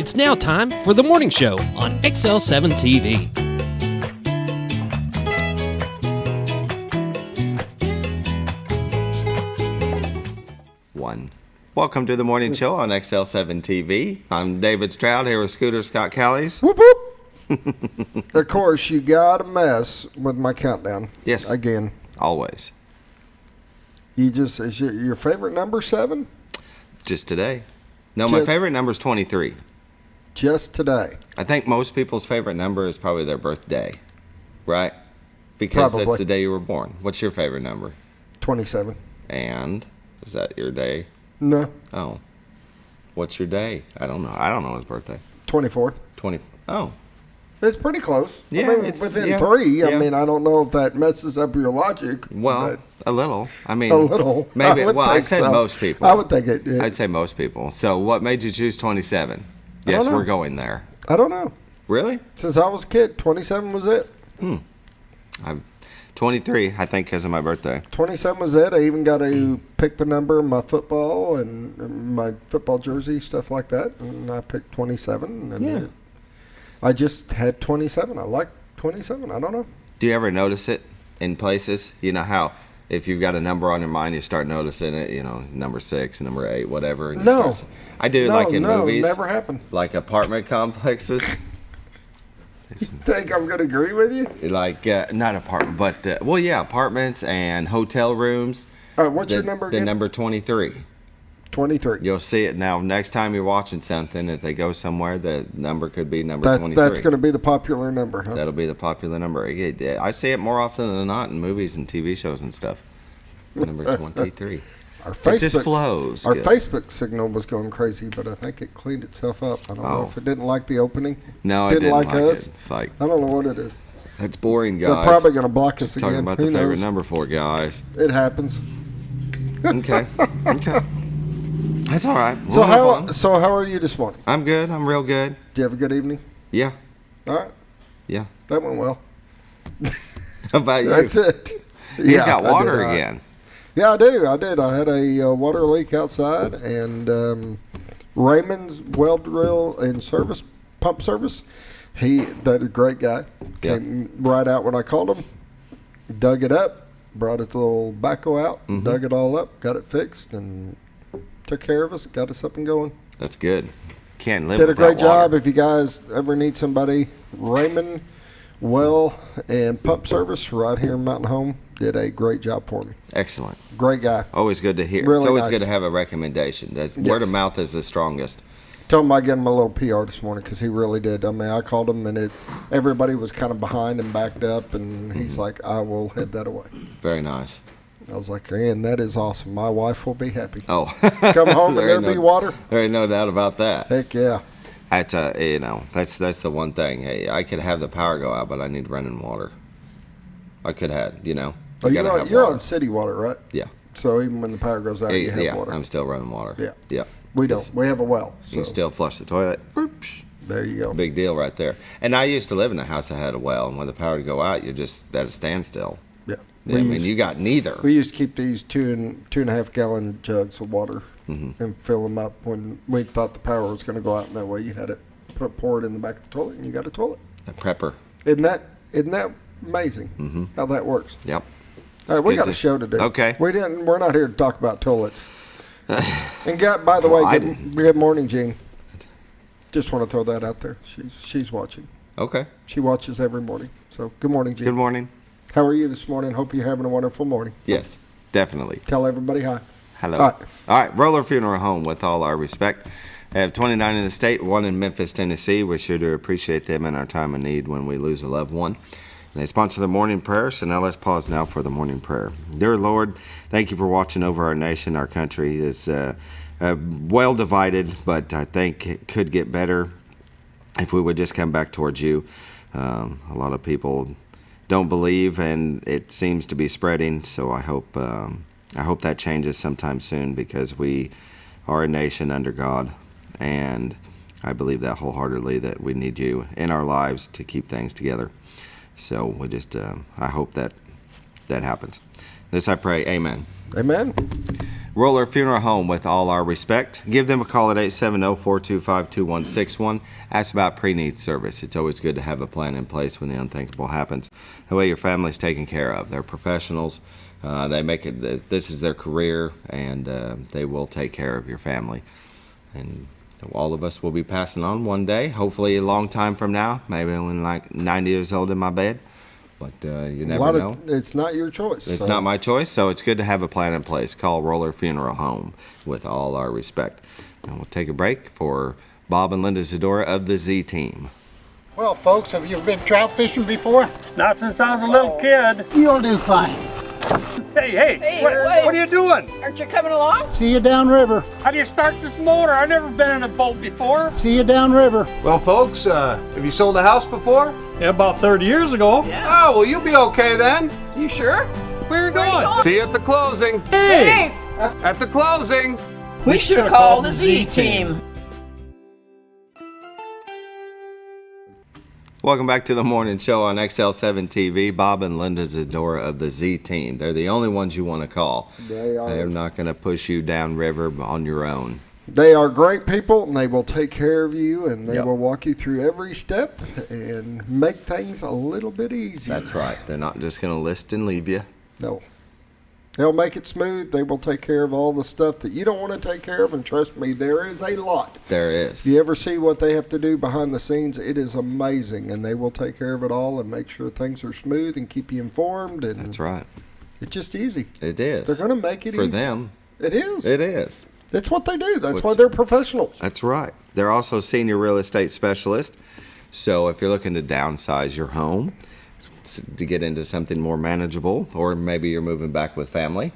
It's now time for the morning show on XL7-TV. Welcome to the morning show on XL7-TV. I'm David Stroud here with Scooter Scott Callies. Whoop, whoop. Of course, you got to mess with my countdown. Yes. Again. Always. Is your favorite number 7? Just today. No, my favorite number is 23. Just today. I think most people's favorite number is probably their birthday, right? Because Probably. That's the day you were born. What's your favorite number? 27. And is that your day? No. Oh. What's your day? I don't know. I don't know his birthday. 24th. 20. Oh. It's pretty close. Yeah, I mean, within 3. Yeah. I mean, I don't know if that messes up your logic. Well, a little. I mean, a little. Maybe. I said so. Most people. I would think it did. I'd say most people. So, what made you choose 27? Yes, we're going there. I don't know. Really? Since I was a kid, 27 was it. I'm 23, I think, because of my birthday. 27 was it. I even got to pick the number of my football and my football jersey, stuff like that. And I picked 27. And I just had 27. I like 27. I don't know. Do you ever notice it in places? You know how if you've got a number on your mind, you start noticing it, number 6, number 8, whatever. And No. I do, like in movies. No, never happened. Like apartment complexes. You think I'm going to agree with you? Like, not apartment, but, apartments and hotel rooms. What's your number again? The number 23. 23. You'll see it now. Next time you're watching something, if they go somewhere, the number could be number 23. That's going to be the popular number, huh? That'll be the popular number. I see it more often than not in movies and TV shows and stuff. Number 23. It just flows. Our Facebook signal was going crazy, but I think it cleaned itself up. I don't know if it didn't like the opening. No, it didn't like us. it. It's like, I don't know what it is. That's boring, guys. They're probably going to block us again. Talking about Who the favorite knows? number for guys. It happens. Okay. That's all right. So how are you this morning? I'm good. I'm real good. Do you have a good evening? Yeah. All right. Yeah. That went well. How about you? That's it. He's got water again. Yeah, I do. I did. I had a water leak outside, and Raymond's well drill and pump service. That a great guy. Came right out when I called him, dug it up, brought his little backhoe out, dug it all up, got it fixed, and took care of us, got us up and going. That's good. Can't live Did a without great job. water. If you guys ever need somebody, Raymond Well and Pump Service right here in Mountain Home did a great job for me. Excellent. Great guy. Always good to hear. Really it's always nice. good to have a recommendation. That word of mouth is the strongest. Told him I gave him a little PR this morning because he really did. I mean, I called him and everybody was kind of behind and backed up, and he's like, I will head that away. Very nice. I was like, man, that is awesome. My wife will be happy. Oh. Come home and there'll be water. There ain't no doubt about that. Heck yeah. That's that's the one thing. Hey, I could have the power go out, but I need running water. I could have, Oh, you're on city water, right? Yeah. So even when the power goes out, you have water. I'm still running water. Yeah. Yeah. We don't. We have a well. So. You can still flush the toilet. There you go. Big deal right there. And I used to live in a house that had a well, and when the power would go out, you're just at a standstill. Yeah. You got neither. We used to keep these 2.5 gallon jugs of water and fill them up when we thought the power was going to go out, and that way you had it pour it in the back of the toilet, and you got a toilet. A prepper. Isn't that amazing how that works? Yep. All right, we got a show to do. Okay. We're not here to talk about toilets. And by the way, good morning, Jean. Just want to throw that out there. She's watching. Okay. She watches every morning. So good morning, Jean. Good morning. How are you this morning? Hope you're having a wonderful morning. Yes, definitely. Tell everybody hi. Hello. All right. Roller Funeral Home, with all our respect. I have 29 in the state, 1 in Memphis, Tennessee. We're sure to appreciate them in our time of need when we lose a loved one. And they sponsor the morning prayer, so now let's pause now for the morning prayer. Dear Lord, thank you for watching over our nation. Our country is well divided, but I think it could get better if we would just come back towards you. A lot of people don't believe, and it seems to be spreading, so I hope that changes sometime soon, because we are a nation under God, and I believe that wholeheartedly, that we need you in our lives to keep things together. So we just, I hope that happens. This I pray, amen. Amen. Roller Funeral Home with all our respect. Give them a call at 870-425-2161. Ask about pre-need service. It's always good to have a plan in place when the unthinkable happens. That way your family's taken care of. They're professionals. They make it, this is their career, and they will take care of your family. And all of us will be passing on one day, hopefully a long time from now, maybe when like 90 years old in my bed. But you never know. It's not your choice. It's not my choice, so it's good to have a plan in place. Call Roller Funeral Home with all our respect. And we'll take a break for Bob and Linda Zadora of the Z Team. Well, folks, have you been trout fishing before? Not since I was a little kid. You'll do fine. Hey, what are you doing? Aren't you coming along? See you downriver. How do you start this motor? I've never been in a boat before. See you downriver. Well, folks, have you sold a house before? Yeah, about 30 years ago. Yeah. Oh, well, you'll be okay then. You sure? Where are you going? See you at the closing. Hey! At the closing. We should have called the Z team. Welcome back to the morning show on XL7-TV. Bob and Linda Zadora of the Z Team. They're the only ones you want to call. They are. They're not going to push you downriver on your own. They are great people, and they will take care of you, and they Yep. will walk you through every step and make things a little bit easier. That's right. They're not just going to list and leave you. No. They'll make it smooth. They will take care of all the stuff that you don't want to take care of, and trust me, there is a lot. There is. If you ever see what they have to do behind the scenes, it is amazing, and they will take care of it all and make sure things are smooth and keep you informed. And That's right. It's just easy. It is. They're going to make it For easy. them. It is. It is. It's what they do. That's why they're professionals. That's right. They're also senior real estate specialists. So if you're looking to downsize your home to get into something more manageable, or maybe you're moving back with family,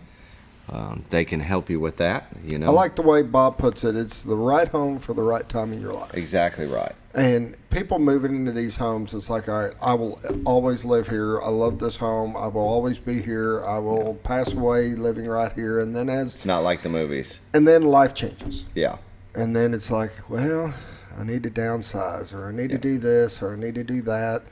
they can help you with that. You know, I like the way Bob puts it. It's the right home for the right time in your life. exactly right. And people moving into these homes, it's like, all right, I will always live here. I love this home. I will always be here. I will pass away living right here. And then It's not like the movies. life changes. Yeah, And then it's like, well, I need to downsize, or I need to do this, or I need to do that.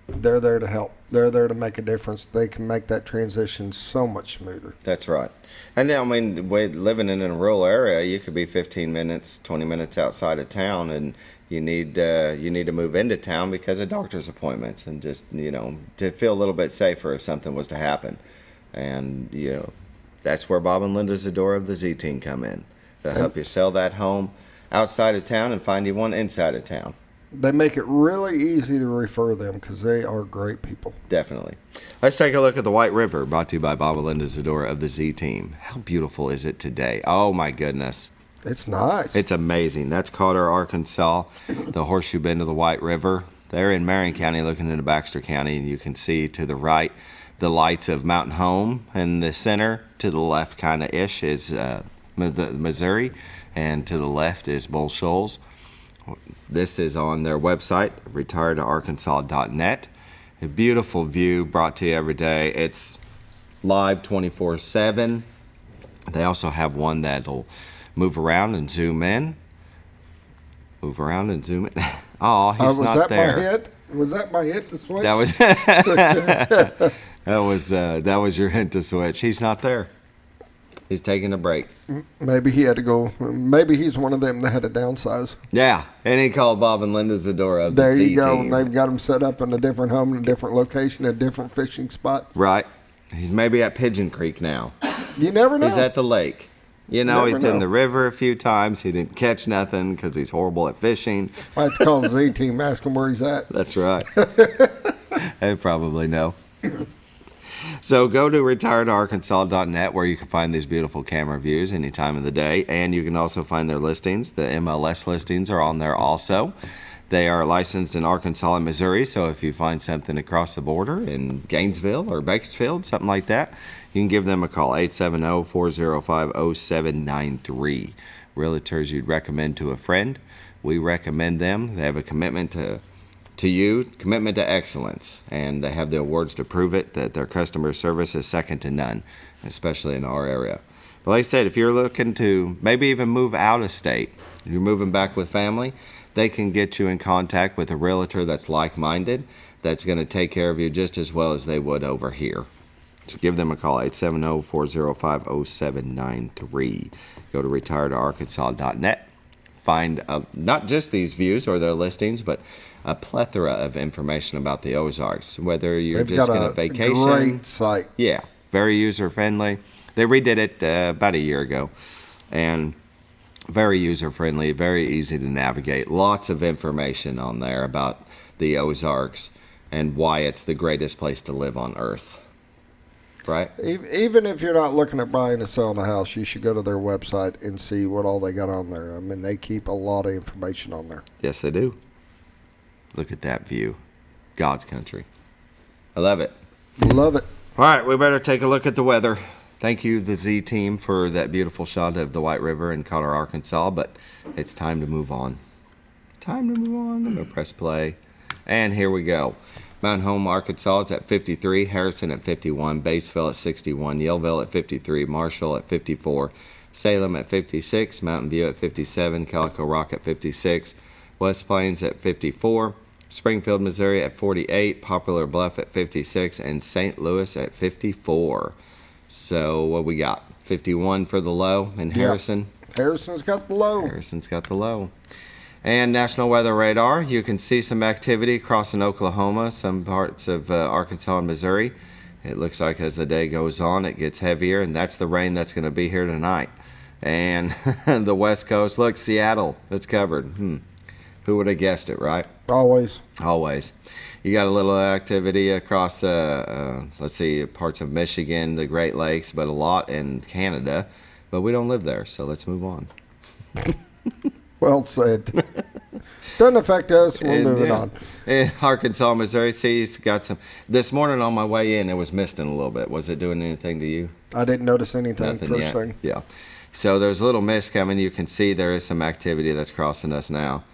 They're there to help. They're there to make a difference. They can make that transition so much smoother. that's right. And I mean, living in a rural area, you could be 15 minutes, 20 minutes outside of town, and you need to move into town because of doctor's appointments, and just to feel a little bit safer if something was to happen. And that's where Bob and Linda Zadora of the Z Team come in. They'll help you sell that home outside of town and find you one inside of town. They make it really easy to refer them because they are great people. Definitely. Let's take a look at the White River, brought to you by Bob and Linda Zadora of the Z Team. How beautiful is it today? Oh my goodness. It's nice. It's amazing. That's Carter, Arkansas, the horseshoe bend of the White River. They're in Marion County looking into Baxter County, and you can see to the right the lights of Mountain Home. In the center, to the left kind of ish, is Missouri, and to the left is Bull Shoals. This is on their website, retiredtoarkansas.net. A beautiful view brought to you every day. It's live 24/7. They also have one that'll move around and zoom in. Move around and zoom in. Oh, he's not there. My hit? Was that my hit to switch? That was that was your hint to switch. He's not there. He's taking a break. Maybe he had to go. Maybe he's one of them that had to downsize. Yeah, and he called Bob and Linda Zadora of the There Z you go. Team. They've got him set up in a different home, in a different location, a different fishing spot. Right. He's maybe at Pigeon Creek now. You never know. He's at the lake. He's Never in know. the river a few times. He didn't catch nothing because he's horrible at fishing. I have to call the Z Team, ask him where he's at. That's right. They probably know. So go to retiredtoarkansas.net where you can find these beautiful camera views any time of the day. And you can also find their listings. The MLS listings are on there also. They are licensed in Arkansas and Missouri, so if you find something across the border in Gainesville or Bakersfield, something like that, you can give them a call, 870-405-0793. Realtors you'd recommend to a friend. We recommend them. They have a commitment to you, commitment to excellence, and they have the awards to prove it, that their customer service is second to none, especially in our area. But like I said, if you're looking to maybe even move out of state, you're moving back with family, they can get you in contact with a realtor that's like-minded, that's going to take care of you just as well as they would over here. So give them a call, 870-405-0793. Go to retiredarkansas.net. Find not just these views or their listings, but a plethora of information about the Ozarks. Whether you're They've just got going to vacation. Great site. Yeah, very user-friendly. They redid it about a year ago. And very user-friendly, very easy to navigate. Lots of information on there about the Ozarks and why it's the greatest place to live on earth. Right? Even if you're not looking at buying or selling a house, you should go to their website and see what all they got on there. I mean, they keep a lot of information on there. Yes, they do. Look at that view. God's country. I love it. Love it. All right, we better take a look at the weather. Thank you, the Z team, for that beautiful shot of the White River in Colorado, Arkansas, but it's time to move on. Time to move on. I'm going to press play. And here we go. Mount Home, Arkansas is at 53, Harrison at 51, Batesville at 61, Yellville at 53, Marshall at 54, Salem at 56, Mountain View at 57, Calico Rock at 56, West Plains at 54, Springfield, Missouri at 48, Poplar Bluff at 56, and St. Louis at 54. So what we got? 51 for the low in Harrison. Yep. Harrison's got the low. Harrison's got the low. And National Weather Radar, you can see some activity crossing Oklahoma, some parts of Arkansas and Missouri. It looks like as the day goes on, it gets heavier, and that's the rain that's going to be here tonight. And the West Coast, look, Seattle, it's covered. Who would have guessed it, right? Always. Always. You got a little activity across, let's see, parts of Michigan, the Great Lakes, but a lot in Canada. But we don't live there, so let's move on. Well said. Doesn't affect us. We're moving on. In Arkansas, Missouri, see, it's got some. This morning on my way in, it was misting a little bit. Was it doing anything to you? I didn't notice anything Nothing first yet. thing. Yeah. So there's a little mist coming. You can see there is some activity that's crossing us now.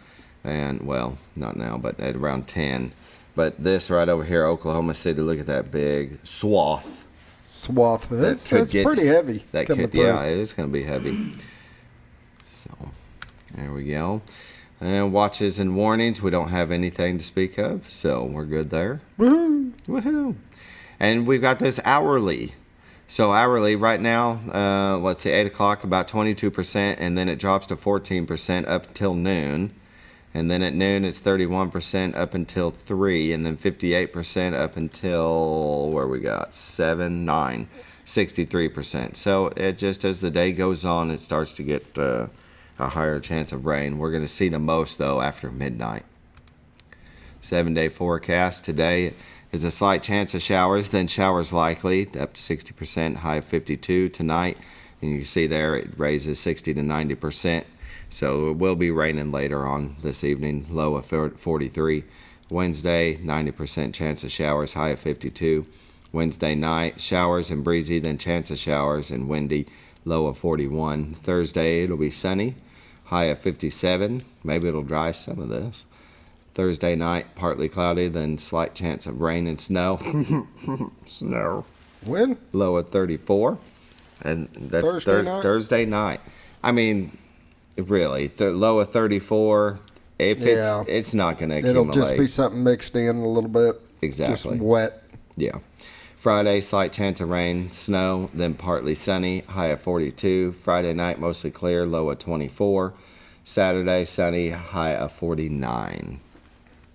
And, well, not now, but at around 10. But this right over here, Oklahoma City, look at that big swath. That's pretty heavy. That could, yeah, it is going to be heavy. So, there we go. And watches and warnings, we don't have anything to speak of, so we're good there. Woohoo! Woohoo! And we've got this hourly. So hourly right now, let's see, 8 o'clock, about 22%, and then it drops to 14% up until noon. And then at noon, it's 31% up until 3, and then 58% up until, where we got, 63%. So it just, as the day goes on, it starts to get a higher chance of rain. We're going to see the most, though, after midnight. 7-day forecast today is a slight chance of showers, then showers likely, up to 60%, high of 52 tonight. And you can see there it raises 60 to 90%. So it will be raining later on this evening, low of 43. Wednesday, 90% chance of showers, high of 52. Wednesday night, showers and breezy, then chance of showers and windy, low of 41. Thursday, it'll be sunny, high of 57. Maybe it'll dry some of this. Thursday night, partly cloudy, then slight chance of rain and snow. Snow. When? Low of 34. And that's Thursday night. I mean, really, the low of 34. If it's not going to accumulate. It'll just be something mixed in a little bit. Exactly. Just wet. Yeah. Friday, slight chance of rain, snow, then partly sunny, high of 42. Friday night, mostly clear, low of 24. Saturday, sunny, high of 49.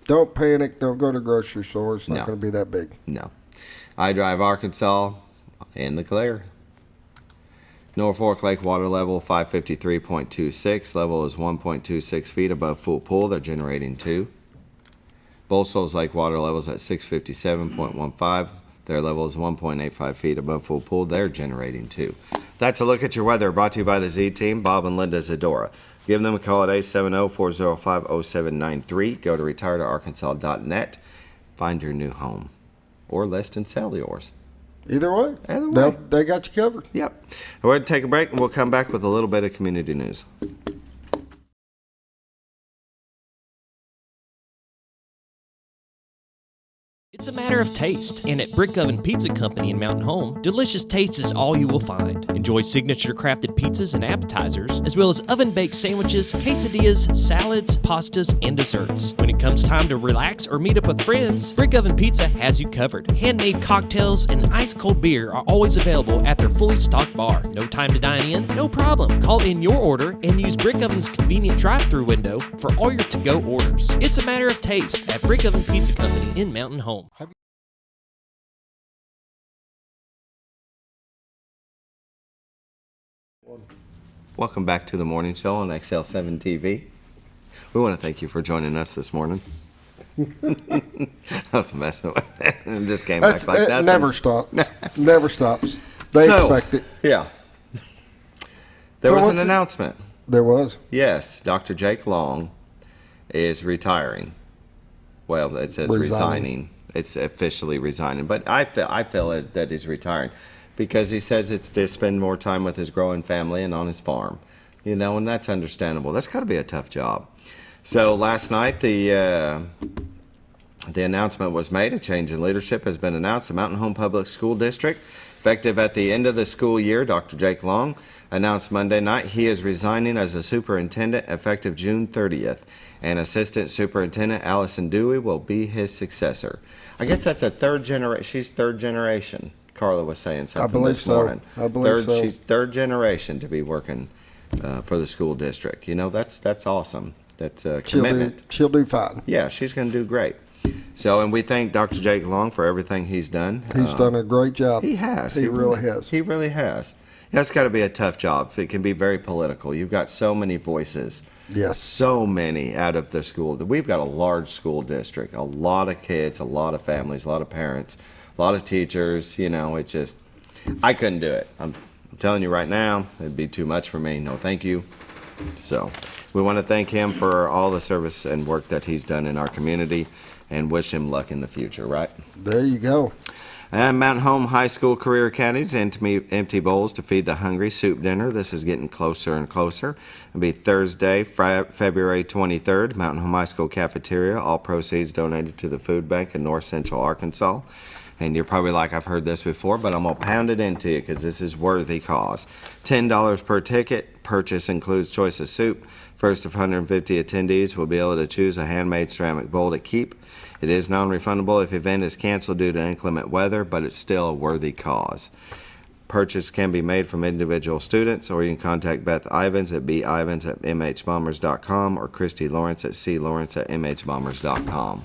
Don't panic. Don't go to grocery stores. It's not going to be that big. No. iDrive Arkansas in the clear. Norfolk Lake water level 553.26. Level is 1.26 feet above full pool. They're generating 2. Bull Shoals Lake water level is at 657.15. Their level is 1.85 feet above full pool. They're generating 2. That's a look at your weather, brought to you by the Z Team, Bob and Linda Zadora. Give them a call at 870-405-0793. Go to retiredarkansas.net. Find your new home. Or list and sell yours. Either way. They got you covered. Yep. We're going to take a break, and we'll come back with a little bit of community news. It's a matter of taste, and at Brick Oven Pizza Company in Mountain Home, delicious taste is all you will find. Enjoy signature crafted pizzas and appetizers, as well as oven-baked sandwiches, quesadillas, salads, pastas, and desserts. When it comes time to relax or meet up with friends, Brick Oven Pizza has you covered. Handmade cocktails and ice-cold beer are always available at their fully stocked bar. No time to dine in? No problem. Call in your order and use Brick Oven's convenient drive-thru window for all your to-go orders. It's a matter of taste at Brick Oven Pizza Company in Mountain Home. Welcome back to the morning show on XL7-TV. We want to thank you for joining us this morning. I was messing with it. It just came back like that. It never stops. Never stops. They expect it. Yeah. There was an announcement. There was. Yes, Dr. Jake Long is retiring. Well, it says resigning. It's officially resigning, but I feel that he's retiring because he says it's to spend more time with his growing family and on his farm, and that's understandable. That's got to be a tough job. So last night the announcement was made. A change in leadership has been announced. The Mountain Home Public School District, effective at the end of the school year, Dr. Jake Long announced Monday night he is resigning as a superintendent effective June 30th, and Assistant Superintendent Allison Dewey will be his successor. I guess that's a third generation. She's third generation. Carla was saying something this morning. I believe so. She's third generation to be working for the school district. That's awesome. That's a commitment. She'll do fine. Yeah, she's going to do great. So, and we thank Dr. Jake Long for everything he's done. He's done a great job. He has. He really has. He really has. That's got to be a tough job. It can be very political. You've got so many voices. Yes. So many out of the school. We've got a large school district, a lot of kids, a lot of families, a lot of parents, a lot of teachers. It just, I couldn't do it. I'm telling you right now, it'd be too much for me. No, thank you. So we want to thank him for all the service and work that he's done in our community and wish him luck in the future, right? There you go. And Mountain Home High School Career Academy's empty bowls to feed the hungry soup dinner. This is getting closer and closer. It'll be Thursday, February 23rd, Mountain Home High School Cafeteria. All proceeds donated to the food bank in North Central Arkansas. And you're probably like, I've heard this before, but I'm going to pound it into you because this is worthy cause. $10 per ticket. Purchase includes choice of soup. First of 150 attendees will be able to choose a handmade ceramic bowl to keep. It is non-refundable if the event is canceled due to inclement weather, but it's still a worthy cause. Purchase can be made from individual students, or you can contact Beth Ivans at bivans@mhbombers.com or Christy Lawrence at clawrence@mhbombers.com.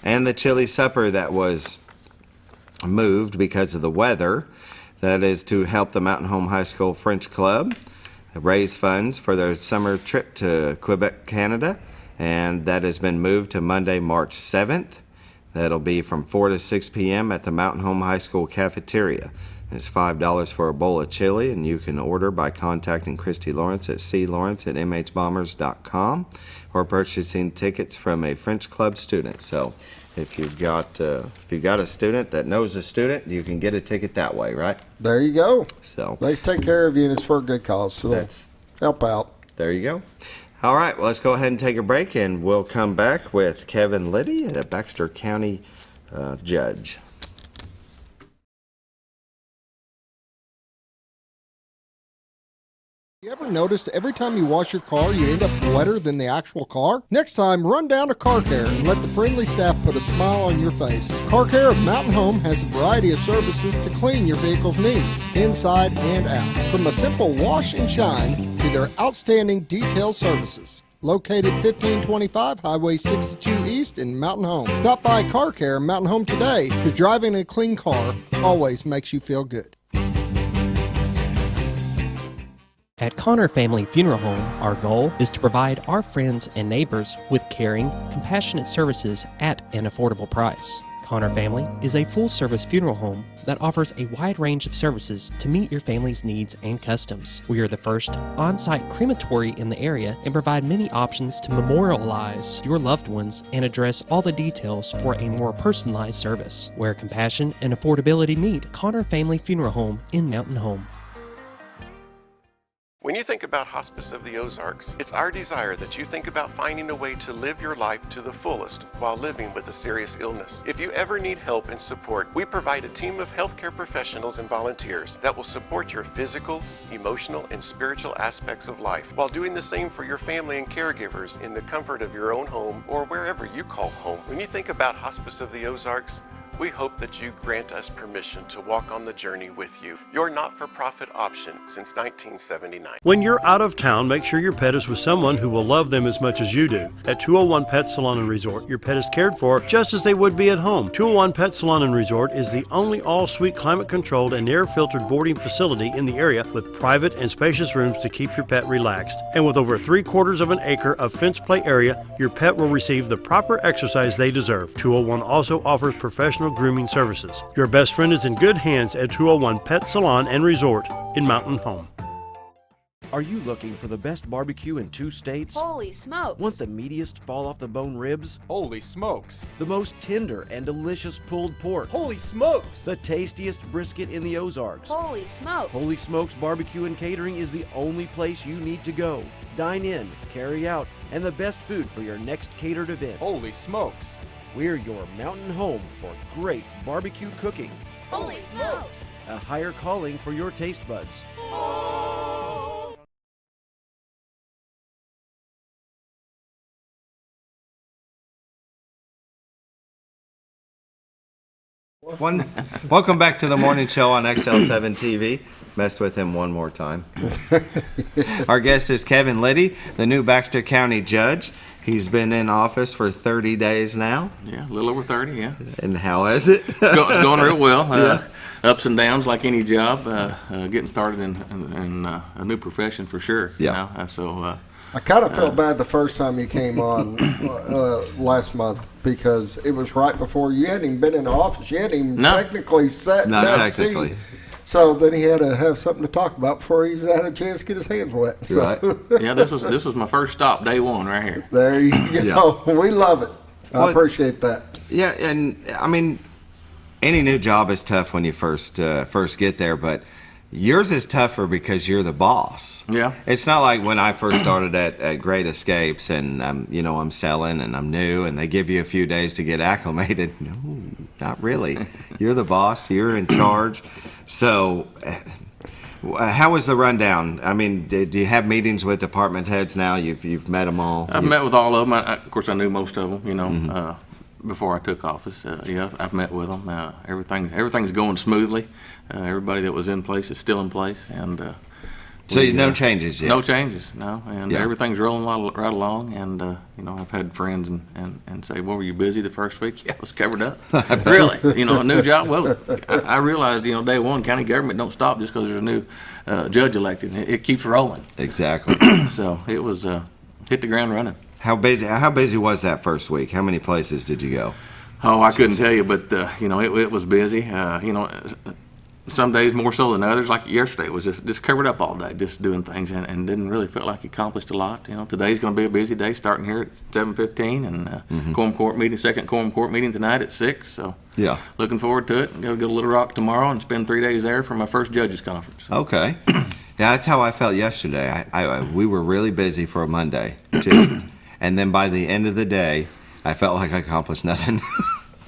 And the chili supper that was moved because of the weather, that is to help the Mountain Home High School French Club raise funds for their summer trip to Quebec, Canada. And that has been moved to Monday, March 7th. That'll be from 4 to 6 p.m. at the Mountain Home High School cafeteria. It's $5 for a bowl of chili, and you can order by contacting Christy Lawrence at clawrence@mhbombers.com or purchasing tickets from a French Club student. So if you've got a student that knows a student, you can get a ticket that way, right? There you go. So they take care of you, and it's for a good cause. So that's help out. There you go. All right, well, let's go ahead and take a break, and we'll come back with Kevin Litty, the Baxter County judge. You ever notice every time you wash your car, you end up wetter than the actual car? Next time, run down to Car Care and let the friendly staff put a smile on your face. Car Care of Mountain Home has a variety of services to clean your vehicle's needs, inside and out. From a simple wash and shine to their outstanding detail services. Located 1525 Highway 62 East in Mountain Home. Stop by Car Care Mountain Home today, because driving a clean car always makes you feel good. At Connor Family Funeral Home, our goal is to provide our friends and neighbors with caring, compassionate services at an affordable price. Connor Family is a full-service funeral home that offers a wide range of services to meet your family's needs and customs. We are the first on-site crematory in the area and provide many options to memorialize your loved ones and address all the details for a more personalized service. Where compassion and affordability meet, Connor Family Funeral Home in Mountain Home. When you think about Hospice of the Ozarks, it's our desire that you think about finding a way to live your life to the fullest while living with a serious illness. If you ever need help and support, we provide a team of healthcare professionals and volunteers that will support your physical, emotional, and spiritual aspects of life while doing the same for your family and caregivers in the comfort of your own home or wherever you call home. When you think about Hospice of the Ozarks, we hope that you grant us permission to walk on the journey with you. Your not-for-profit option since 1979. When you're out of town, make sure your pet is with someone who will love them as much as you do. At 201 Pet Salon and Resort, your pet is cared for just as they would be at home. 201 Pet Salon and Resort is the only all-suite climate-controlled and air-filtered boarding facility in the area with private and spacious rooms to keep your pet relaxed. And with over 3/4 of an acre of fenced play area, your pet will receive the proper exercise they deserve. 201 also offers professional grooming services. Your best friend is in good hands at 201 Pet Salon and Resort in Mountain Home. Are you looking for the best barbecue in 2 states? Holy smokes! Want the meatiest fall-off-the-bone ribs? Holy smokes! The most tender and delicious pulled pork? Holy smokes! The tastiest brisket in the Ozarks? Holy smokes! Holy Smokes Barbecue and Catering is the only place you need to go. Dine in, carry out, and the best food for your next catered event. Holy smokes! We're your mountain home for great barbecue cooking. Holy smokes! A higher calling for your taste buds. Welcome back to the morning show on XL7-TV. Messed with him one more time. Our guest is Kevin Litty, the new Baxter County judge. He's been in office for 30 days now. Yeah, a little over 30, yeah. And how is it? It's going real well. Yeah. Ups and downs like any job. Getting started in a new profession for sure. Yeah. You know? I kind of felt bad the first time you came on last month because it was right before you hadn't even been in office. You hadn't even technically sat in that seat. So then he had to have something to talk about before he had a chance to get his hands wet. So. Right. Yeah, this was my first stop, day one, right here. There you go. Yeah. We love it. I appreciate that. Yeah, and I mean, any new job is tough when you first get there, but yours is tougher because you're the boss. Yeah. It's not like when I first started at Great Escapes and I'm selling and I'm new and they give you a few days to get acclimated. No, not really. You're the boss. You're in charge. So how was the rundown? I mean, do you have meetings with department heads now? You've met them all? I've met with all of them. Of course, I knew most of them, you know, before I took office. Yeah, I've met with them. Everything's going smoothly. Everybody that was in place is still in place. And so no changes yet? No changes, no. And everything's rolling right along. And, you know, I've had friends and say, well, were you busy the first week? Yeah, I was covered up. Really? You know, a new job? Well, I realized, you know, day one, county government don't stop just because there's a new judge elected. It keeps rolling. Exactly. So it was hit the ground running. How busy was that first week? How many places did you go? Oh, I couldn't tell you, but, you know, it was busy. You know, some days more so than others. Like yesterday, it was just covered up all day, just doing things, and didn't really feel like accomplished a lot. You know, today's going to be a busy day, starting here at 7:15, and quorum court meeting, second quorum court meeting tonight at 6. So yeah, looking forward to it. Go to Little Rock tomorrow and spend 3 days there for my first judges conference. Okay, yeah, that's how I felt yesterday. We were really busy for a Monday, and then by the end of the day, I felt like I accomplished nothing.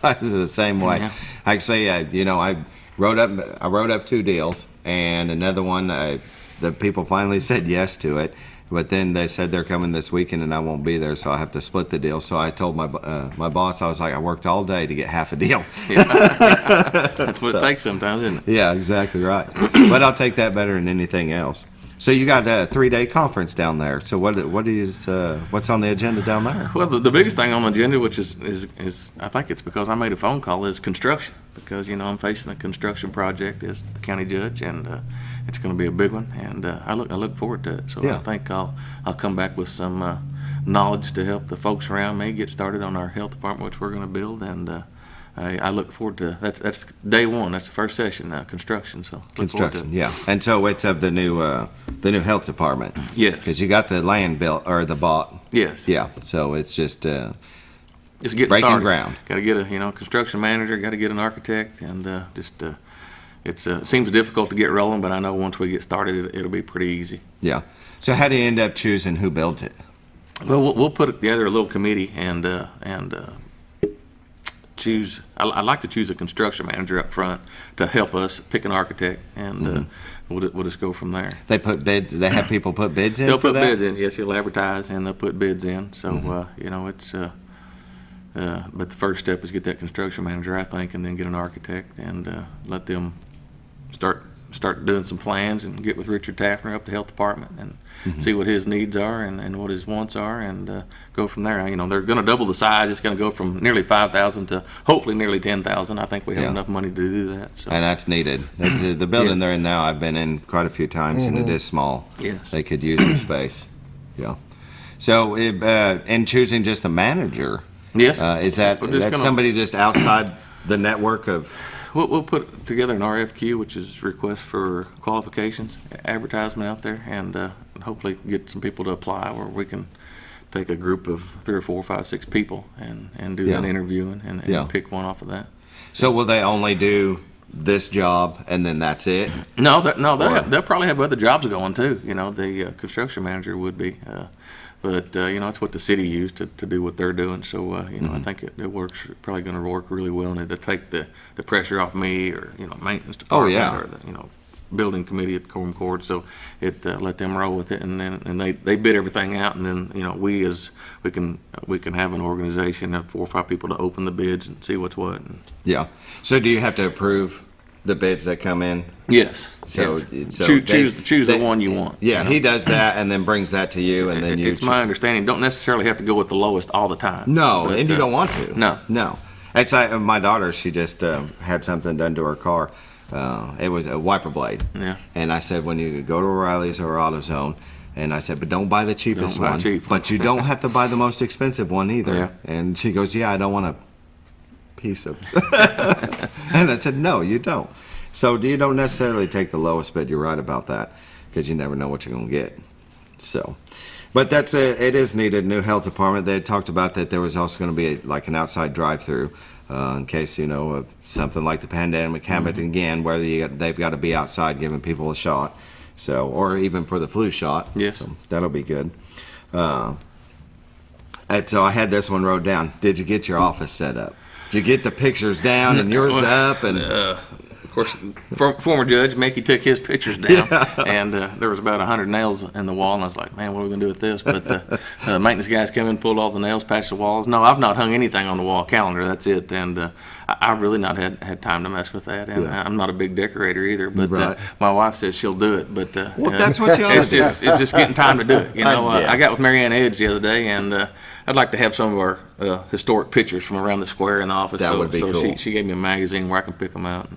I was the same way. Yeah. I say, I wrote up 2 deals, and another one, the people finally said yes to it, but then they said they're coming this weekend and I won't be there, so I have to split the deal. So I told my boss, I was like, I worked all day to get half a deal. Yeah. That's what it takes sometimes, isn't it? Yeah, exactly right. But I'll take that better than anything else. So you got a 3-day conference down there. So what's on the agenda down there? Well, the biggest thing on the agenda, which is I think it's because I made a phone call, is construction. Because, you know, I'm facing a construction project as the county judge, and it's going to be a big one. And I look forward to it. So yeah. I think I'll come back with some knowledge to help the folks around me get started on our health department, which we're going to build. And I look forward to that's day one. That's the first session, construction. So construction, yeah. And so it's of the new health department. Yes. Because you got the land built or the bought. Yes. Yeah. So it's just it's getting breaking started. ground. Got to get a construction manager. Got to get an architect, and just it seems difficult to get rolling, but I know once we get started, it'll be pretty easy. Yeah. So how do you end up choosing who builds it? Well, we'll put together a little committee and choose. I like to choose a construction manager up front to help us pick an architect, and we'll just go from there. They put bids. They have people put bids in. They'll for put that? bids in. Yes, you'll advertise and they'll put bids in. So you know, it's. But the first step is get that construction manager, I think, and then get an architect and let them start doing some plans and get with Richard Taffner up the health department and see what his needs are and what his wants are and go from there. You know, they're going to double the size. It's going to go from nearly 5,000 to hopefully nearly 10,000. I think we have enough money to do that. So. And that's needed. The building they're in now, I've been in quite a few times, and it is small. Yes. They could use the space. Yeah. So in choosing just the manager, yes, is that somebody just outside the network of? We'll put together an RFQ, which is request for qualifications, advertisement out there, and hopefully get some people to apply where we can take a group of 3 or 4 or 5, 6 people and do that interviewing and pick one off of that. So will they only do this job and then that's it? No, they'll probably have other jobs going too. You know, the construction manager would be. But, you know, it's what the city used to do what they're doing. So, you know, I think it works, probably going to work really well. And it'll take the pressure off me or, you know, maintenance department or the, you know, building committee at the Quorum Court. So it let them roll with it. And then they bid everything out. And then, you know, we can have an organization, have 4 or 5 people to open the bids and see what's what. Yeah. So do you have to approve the bids that come in? Yes. So choose the one you want. Yeah, you know? he does that and then brings that to you, and then you. It's my understanding. Don't necessarily have to go with the lowest all the time. No, and you don't want to. No. It's like my daughter. She just had something done to her car. It was a wiper blade. Yeah. And I said, when you go to O'Reilly's or AutoZone, and I said, but don't buy the cheapest one. Cheap. But you don't have to buy the most expensive one either. Yeah. And she goes, yeah, I don't want a piece of. And I said, no, you don't. So you don't necessarily take the lowest bid. You're right about that, because you never know what you're going to get. So, but it is needed. New health department. They had talked about that there was also going to be like an outside drive-through in case, you know, of something like the pandemic happened again, where they've got to be outside giving people a shot. So, or even for the flu shot. Yes. So that'll be good. And so I had this one wrote down. Did you get your office set up? Did you get the pictures down and yours up and? Of course, former judge Mickey took his pictures down, and there was about 100 nails in the wall, and I was like, man, what are we going to do with this? But the maintenance guys came in, pulled all the nails, patched the walls. No, I've not hung anything on the wall calendar. That's it. And I've really not had time to mess with that. And I'm not a big decorator either, but my wife says she'll do it. But that's what you ought to do. It's just getting time to do it. You know, I got with Marianne Edge the other day, and I'd like to have some of our historic pictures from around the square in the office. That would be cool. She gave me a magazine where I can pick them out.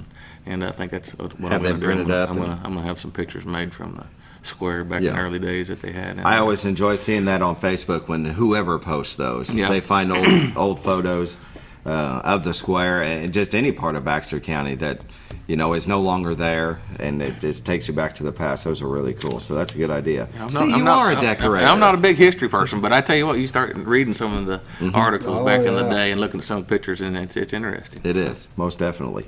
And I think that's what I'm going to do. I'm going to have some pictures made from the square back in the early days that they had. I always enjoy seeing that on Facebook when whoever posts those. They find old photos of the square and just any part of Baxter County that, you know, is no longer there, and it just takes you back to the past. Those are really cool. So that's a good idea. You are a decorator. I'm not a big history person, but I tell you what, you start reading some of the articles back in the day and looking at some of the pictures, and it's interesting. It is, most definitely.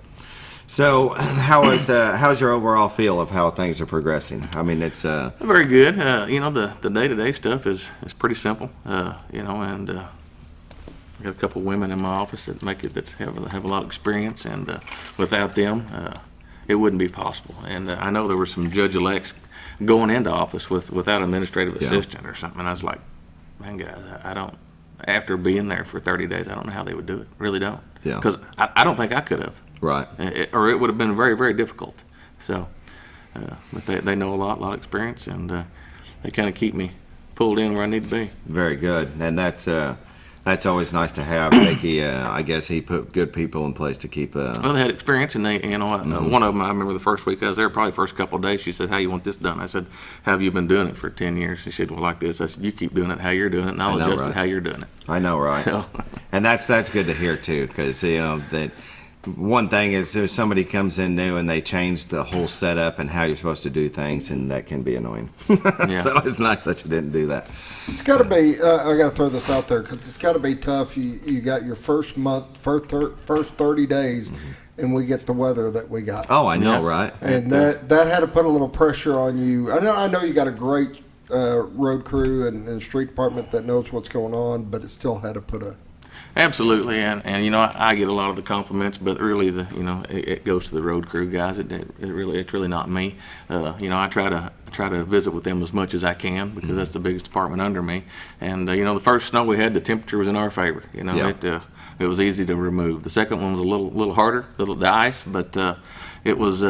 So, how's your overall feel of how things are progressing? I mean, it's very good. You know, the day-to-day stuff is pretty simple. You know, and I got a couple women in my office that have a lot of experience, and without them, it wouldn't be possible. And I know there were some judge-elects going into office without administrative assistant or something. And I was like, man, guys, I don't. After being there for 30 days, I don't know how they would do it. Really don't. Yeah. Because I don't think I could have. Right. Or it would have been very, very difficult. So, but they know a lot of experience, and they kind of keep me pulled in where I need to be. Very good, and that's always nice to have. Mickey, I guess he put good people in place to keep. Well, they had experience, and they, you know, one of them. I remember the first week I was there, probably the first couple of days. She said, "How you want this done?" I said, "How have you been doing it for 10 years?" She said, "Well, like this." I said, "You keep doing it how you're doing it, and I'll adjust it how you're doing it." I know, right? So, and that's good to hear too, because you know that one thing is if somebody comes in new and they change the whole setup and how you're supposed to do things, and that can be annoying. So it's nice that you didn't do that. It's got to be, I got to throw this out there because it's got to be tough. You got your first month, first 30 days, and we get the weather that we got. Oh, I know, right? And that had to put a little pressure on you. I know you got a great road crew and street department that knows what's going on, but it still had to put a... Absolutely, and you know, I get a lot of the compliments, but really it goes to the road crew guys. It's really not me. You know, I try to visit with them as much as I can because that's the biggest department under me. And you know, the first snow we had, the temperature was in our favor. You know, it was easy to remove. The second one was a little harder, the ice, but it was.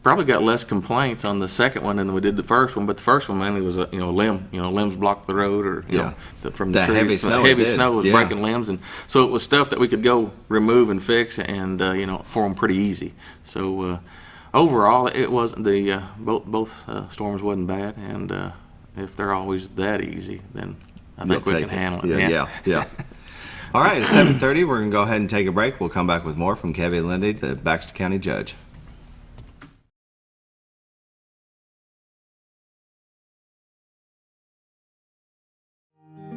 Probably got less complaints on the second one than we did the first one, but the first one mainly was a limb. You know, limbs blocked the road, or you know, from the heavy snow. Heavy snow was breaking limbs, and so it was stuff that we could go remove and fix, and you know, for them pretty easy. So overall, it wasn't both storms wasn't bad, and if they're always that easy, then I think we can handle it. Yeah. All right, it's 7:30. We're gonna go ahead and take a break. We'll come back with more from Kevin Litty, the Baxter County Judge.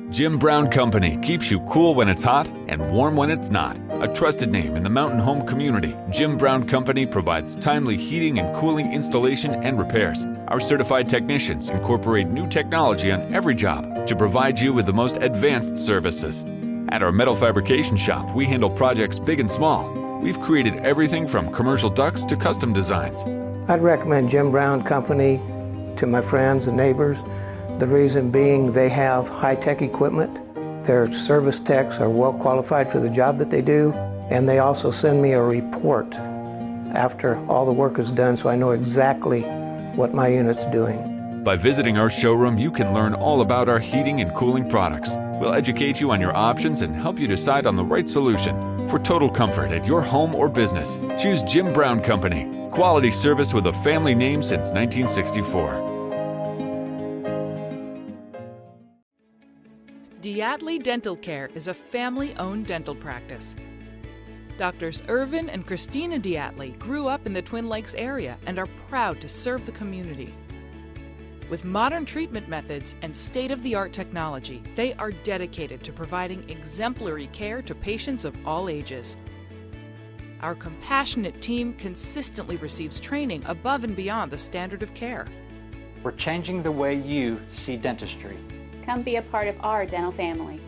Jim Brown Company keeps you cool when it's hot and warm when it's not. A trusted name in the mountain home community, Jim Brown Company provides timely heating and cooling installation and repairs. Our certified technicians incorporate new technology on every job to provide you with the most advanced services. At our metal fabrication shop, we handle projects big and small. We've created everything from commercial ducts to custom designs. I'd recommend Jim Brown Company to my friends and neighbors. The reason being they have high-tech equipment. Their service techs are well qualified for the job that they do, and they also send me a report after all the work is done so I know exactly what my unit's doing. By visiting our showroom, you can learn all about our heating and cooling products. We'll educate you on your options and help you decide on the right solution. For total comfort at your home or business, choose Jim Brown Company. Quality service with a family name since 1964. Diatley Dental Care is a family-owned dental practice. Doctors Irvin and Christina Diatley grew up in the Twin Lakes area and are proud to serve the community. With modern treatment methods and state-of-the-art technology, they are dedicated to providing exemplary care to patients of all ages. Our compassionate team consistently receives training above and beyond the standard of care. We're changing the way you see dentistry. Come be a part of our dental family.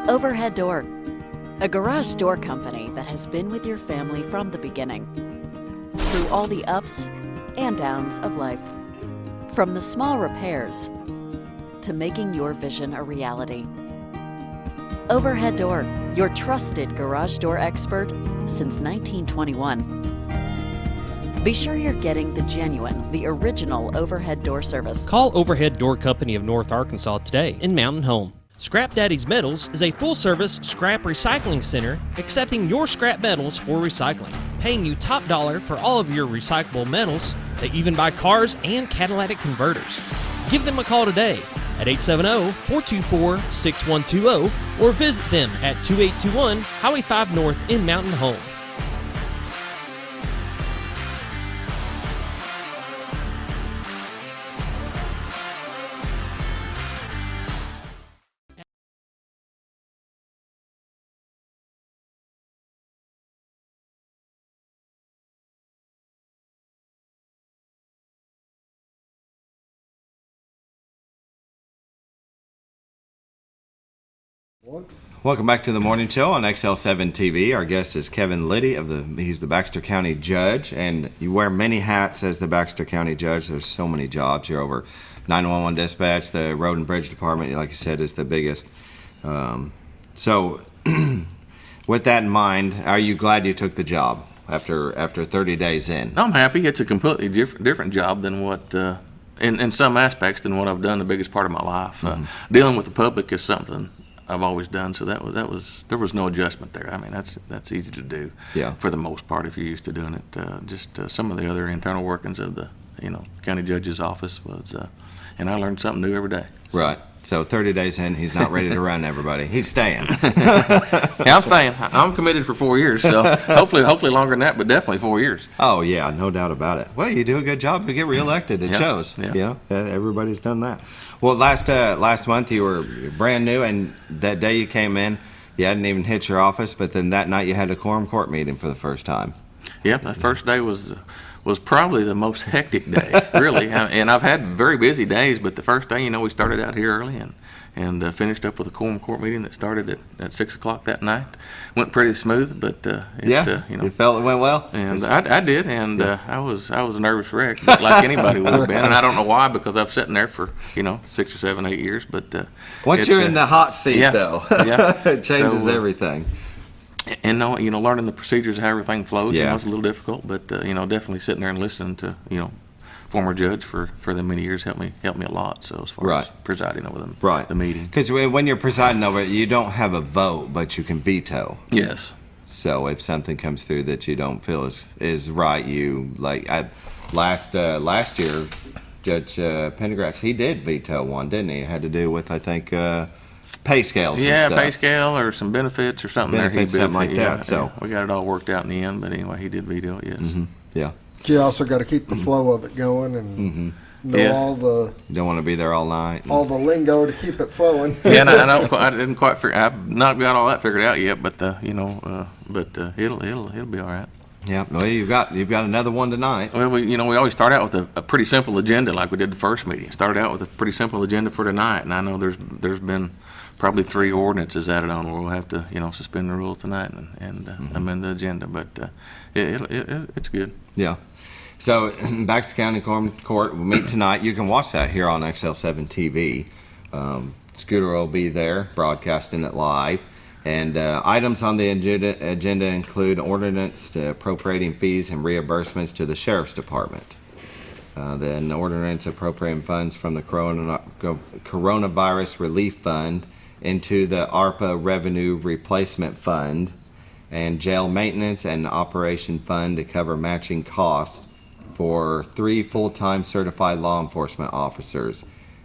Overhead Door, a garage door company that has been with your family from the beginning, through all the ups and downs of life. From the small repairs to making your vision a reality. Overhead Door, your trusted garage door expert since 1921. Be sure you're getting the genuine, the original overhead door service. Call Overhead Door Company of North Arkansas today in Mountain Home. Scrap Daddy's Metals is a full-service scrap recycling center accepting your scrap metals for recycling, paying you top dollar for all of your recyclable metals. They even buy cars and catalytic converters. Give them a call today at 870-424-6120 or visit them at 2821 Highway 5 North in Mountain Home. Welcome back to the morning show on XL7-TV. Our guest is Kevin Litty he's the Baxter County Judge, and you wear many hats as the Baxter County Judge. There's so many jobs. You're over 911 dispatch. The Road and Bridge Department, like you said, is the biggest. So, with that in mind, are you glad you took the job after 30 days in? I'm happy. It's a completely different job than what, in some aspects, than what I've done the biggest part of my life. Dealing with the public is something I've always done, so there was no adjustment there. I mean, that's easy to do for the most part if you're used to doing it. Just some of the other internal workings of the county judge's office was, and I learned something new every day. Right. So 30 days in, he's not ready to run everybody. He's staying. Yeah, I'm staying. I'm committed for 4 years, so hopefully longer than that, but definitely 4 years. Oh yeah, no doubt about it. Well, you do a good job to get reelected. It shows. Yeah. Everybody's done that. Well, last month you were brand new, and that day you came in, you hadn't even hit your office, but then that night you had a quorum court meeting for the first time. Yep, that first day was probably the most hectic day, really. And I've had very busy days, but the first day, we started out here early and finished up with a quorum court meeting that started at 6 o'clock that night. Went pretty smooth, but you felt it went well. And I did, and I was a nervous wreck, like anybody would have been. And I don't know why, because I've sitting there for 6 or 7, 8 years. But once you're in the hot seat, though, it changes everything. And learning the procedures, how everything flows, it's a little difficult, but definitely sitting there and listening to former judge for the many years helped me a lot. So as far as presiding over them, the meeting, because when you're presiding over it, you don't have a vote, but you can veto. Yes. So if something comes through that you don't feel is right, last year, Judge Pendergrass, he did veto one, didn't he? It had to do with, I think, pay scales and stuff. Yeah, pay scale or some benefits or something. Something like that. So we got it all worked out in the end, but anyway, he did veto it, yes. Mm-hmm. Yeah. You also got to keep the flow of it going and know all the. You don't want to be there all night. All the lingo to keep it flowing. Yeah, and I didn't quite figure. I've not got all that figured out yet, but it'll be all right. Yeah, well, you've got another one tonight. Well, we always start out with a pretty simple agenda, like we did the first meeting. Started out with a pretty simple agenda for tonight, and I know there's been probably 3 ordinances added on where we'll have to suspend the rules tonight and amend the agenda, but it's good. Yeah. So Baxter County Court will meet tonight. You can watch that here on XL7-TV. Scooter will be there broadcasting it live. And items on the agenda include ordinance appropriating fees and reimbursements to the Sheriff's Department. Then ordinance appropriating funds from the Coronavirus Relief Fund into the ARPA Revenue Replacement Fund, and Jail Maintenance and Operation Fund to cover matching costs for 3 full-time certified law enforcement officers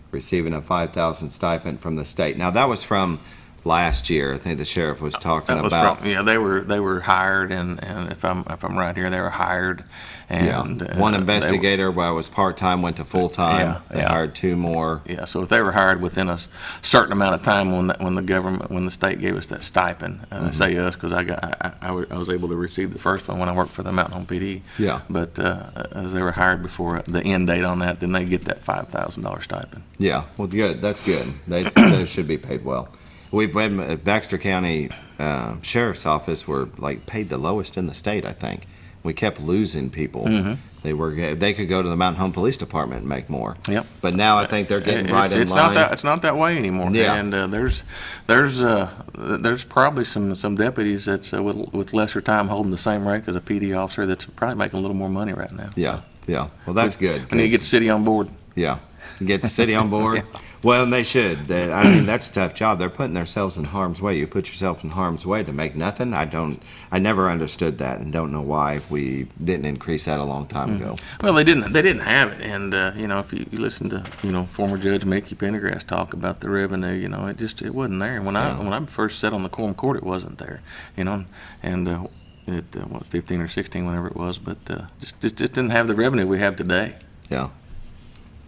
receiving a $5,000 stipend from the state. Now that was from last year. I think the sheriff was talking about. They were hired, and if I'm right here, they were hired. And one investigator was part-time, went to full-time. They hired 2 more. Yeah, so if they were hired within a certain amount of time when the state gave us that stipend, say us, because I was able to receive the first one when I worked for the Mountain Home PD. Yeah. But as they were hired before the end date on that, then they get that $5,000 stipend. Yeah, well, good. That's good. They should be paid well. We've been Baxter County Sheriff's Office were paid the lowest in the state, I think. We kept losing people. Mm-hmm. They could go to the Mountain Home Police Department and make more. Yep. But now I think they're getting in line. It's not that way anymore. Yeah. And there's probably some deputies that's with lesser time holding the same rank as a PD officer that's probably making a little more money right now. Yeah. Yeah. Well, that's good. And you get the city on board. Yeah. Get the city on board. Yeah. Well, and they should. That's a tough job. They're putting themselves in harm's way. You put yourself in harm's way to make nothing. I never understood that, and don't know why we didn't increase that a long time ago. Well, they didn't have it, and if you listen to former Judge Mickey Pendergrass talk about the revenue, it wasn't there. When I first sat on the quorum court, it wasn't there. And it was 15 or 16, whenever it was, but just didn't have the revenue we have today. Yeah,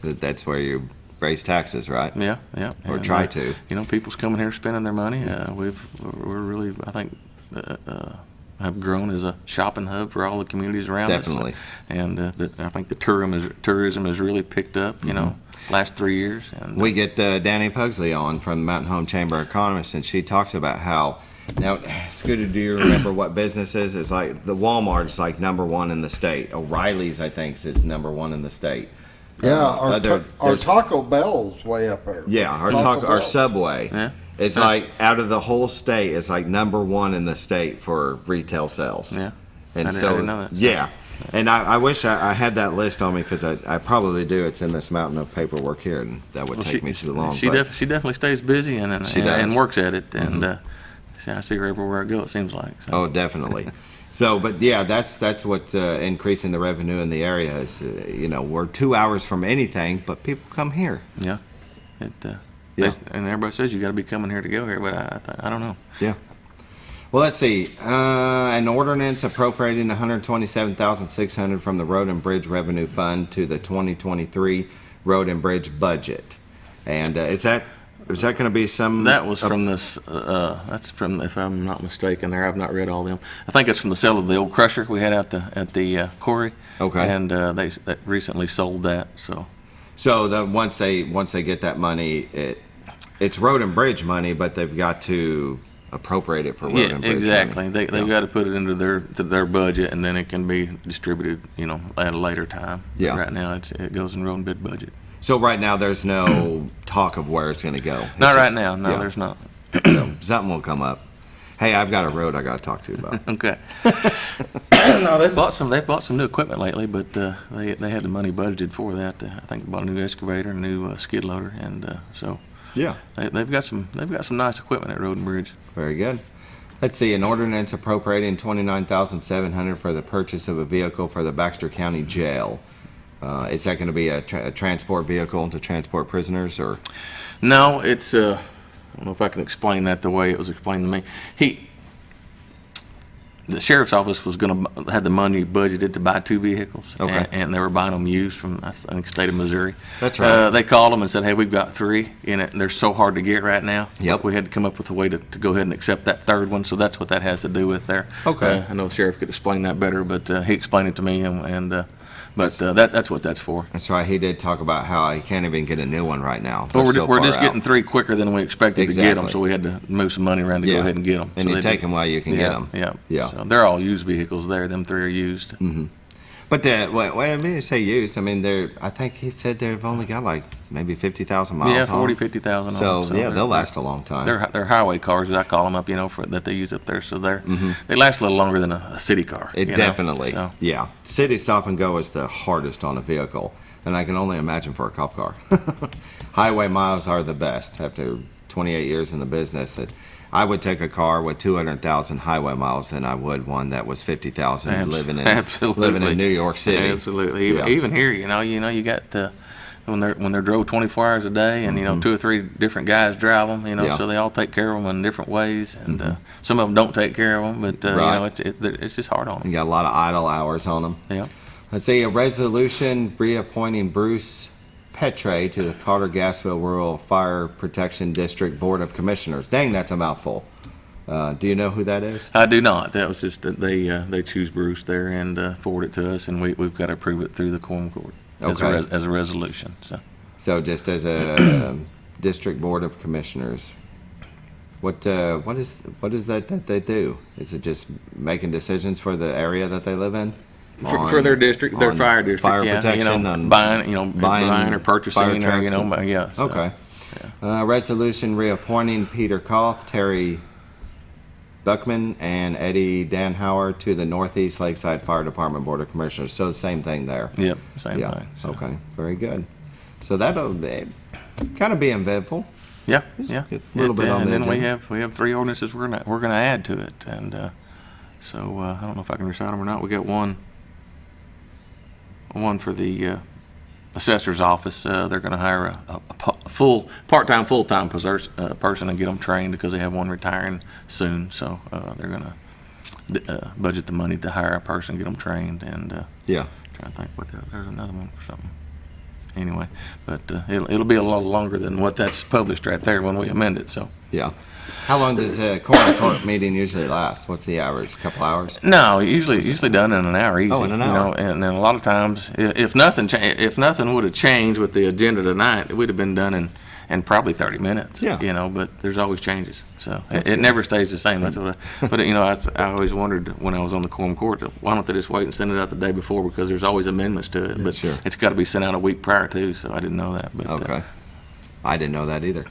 that's where you raise taxes, right? Yeah. Or try to. People's coming here spending their money. We're really, I think, have grown as a shopping hub for all the communities around us. Definitely. And I think the tourism has really picked up. Last 3 years. And we get Danny Pugsley on from the Mountain Home Chamber of Commerce, and she talks about how. Now, Scooter, do you remember what businesses? It's like the Walmart is #1 in the state. O'Reilly's, I think, is #1 in the state. Yeah, our Taco Bell's way up there. Yeah, our Subway is out of the whole state is #1 in the state for retail sales. Yeah, and I didn't know that. Yeah, and I wish I had that list on me because I probably do. It's in this mountain of paperwork here, and that would take me too long. She definitely stays busy and works at it, and I see her everywhere I go. It seems like. So. Oh, definitely. So, but yeah, that's what increasing the revenue in the area is. We're 2 hours from anything, but people come here. Yeah. And everybody says you got to be coming here to go here, but I don't know. Yeah. Well, let's see. An ordinance appropriating $127,600 from the Road and Bridge Revenue Fund to the 2023 Road and Bridge budget. And is that going to be some? That was from this. That's from, if I'm not mistaken, there. I've not read all them. I think it's from the sale of the old crusher we had at the quarry. Okay. And they recently sold that. So once they get that money, it's road and bridge money, but they've got to appropriate it for road and bridge. Exactly. Money. They've got to put it into their budget, and then it can be distributed, at a later time. Yeah. But right now, it goes in road and bridge budget. So right now, there's no talk of where it's going to go. Not right now. No, there's not. So something will come up. Hey, I've got a road I got to talk to you about. Okay. No, they bought some new equipment lately, but they had the money budgeted for that. I think they bought a new excavator, a new skid loader, and so yeah, they've got some nice equipment at Road and Bridge. Very good. Let's see, an ordinance appropriating $29,700 for the purchase of a vehicle for the Baxter County Jail. Is that going to be a transport vehicle to transport prisoners, or? No, it's I don't know if I can explain that the way it was explained to me. The sheriff's office had the money budgeted to buy 2 vehicles, okay, and they were buying them used from, I think, state of Missouri. That's right. They called them and said, "Hey, we've got 3 in it, and they're so hard to get right now." Yep. We had to come up with a way to go ahead and accept that 3rd one, so that's what that has to do with there. Okay. I know the sheriff could explain that better, but he explained it to me, that's what that's for. That's right. He did talk about how he can't even get a new one right now. Well, we're just getting 3 quicker than we expected to get them, so we had to move some money around to go ahead and get them. And you take them while you can get them. Yeah. So they're all used vehicles there. Them 3 are used. Mm-hmm. But when you say used, I mean, I think he said they've only got like maybe 50,000 miles. Yeah, 40, 50,000. So they'll last a long time. They're highway cars, as I call them up, that they use up there. So they last a little longer than a city car. Definitely. Yeah. City stop and go is the hardest on a vehicle, and I can only imagine for a cop car. Highway miles are the best. After 28 years in the business, I would take a car with 200,000 highway miles than I would one that was 50,000 living in New York City. Absolutely. Even here, you got when they're drove 24 hours a day, and 2 or 3 different guys drive them. So they all take care of them in different ways, and some of them don't take care of them. But right. it's just hard on them. You got a lot of idle hours on them. Yeah. Let's see, a resolution reappointing Bruce Petre to the Carter-Gassville Rural Fire Protection District Board of Commissioners. Dang, that's a mouthful. Do you know who that is? I do not. That was just that they choose Bruce there and forward it to us, and we've got to approve it through the quorum court as a resolution. So just as a District Board of Commissioners, what is that they do? Is it just making decisions for the area that they live in? For their district, their fire district, fire protection, on buying or purchasing, So. Okay. Resolution reappointing Peter Koth, Terry Buckman, and Eddie Danhauer to the Northeast Lakeside Fire Department Board of Commissioners. So the same thing there. Yep, same thing. So. Okay, very good. So that'll kind of be eventful. Yeah. A little bit on and the then agenda. we have 3 ordinances we're gonna add to it, and so I don't know if I can recite them or not. We got one for the assessor's office. They're going to hire a part-time, full-time person and get them trained because they have one retiring soon. So they're going to budget the money to hire a person, get them trained, and trying to think there's another one for something. Anyway, but it'll be a lot longer than what that's published right there when we amend it. So yeah. How long does a court meeting usually last? What's the average? A couple hours? No, usually done in an hour easy. Oh, in an hour. And then a lot of times, if nothing would have changed with the agenda tonight, it would have been done in probably 30 minutes. Yeah. But there's always changes, so it never stays the same. That's what. I always wondered when I was on the quorum court, why don't they just wait and send it out the day before, because there's always amendments to it. But sure. It's got to be sent out a week prior too, so I didn't know that. But, okay. I didn't know that either.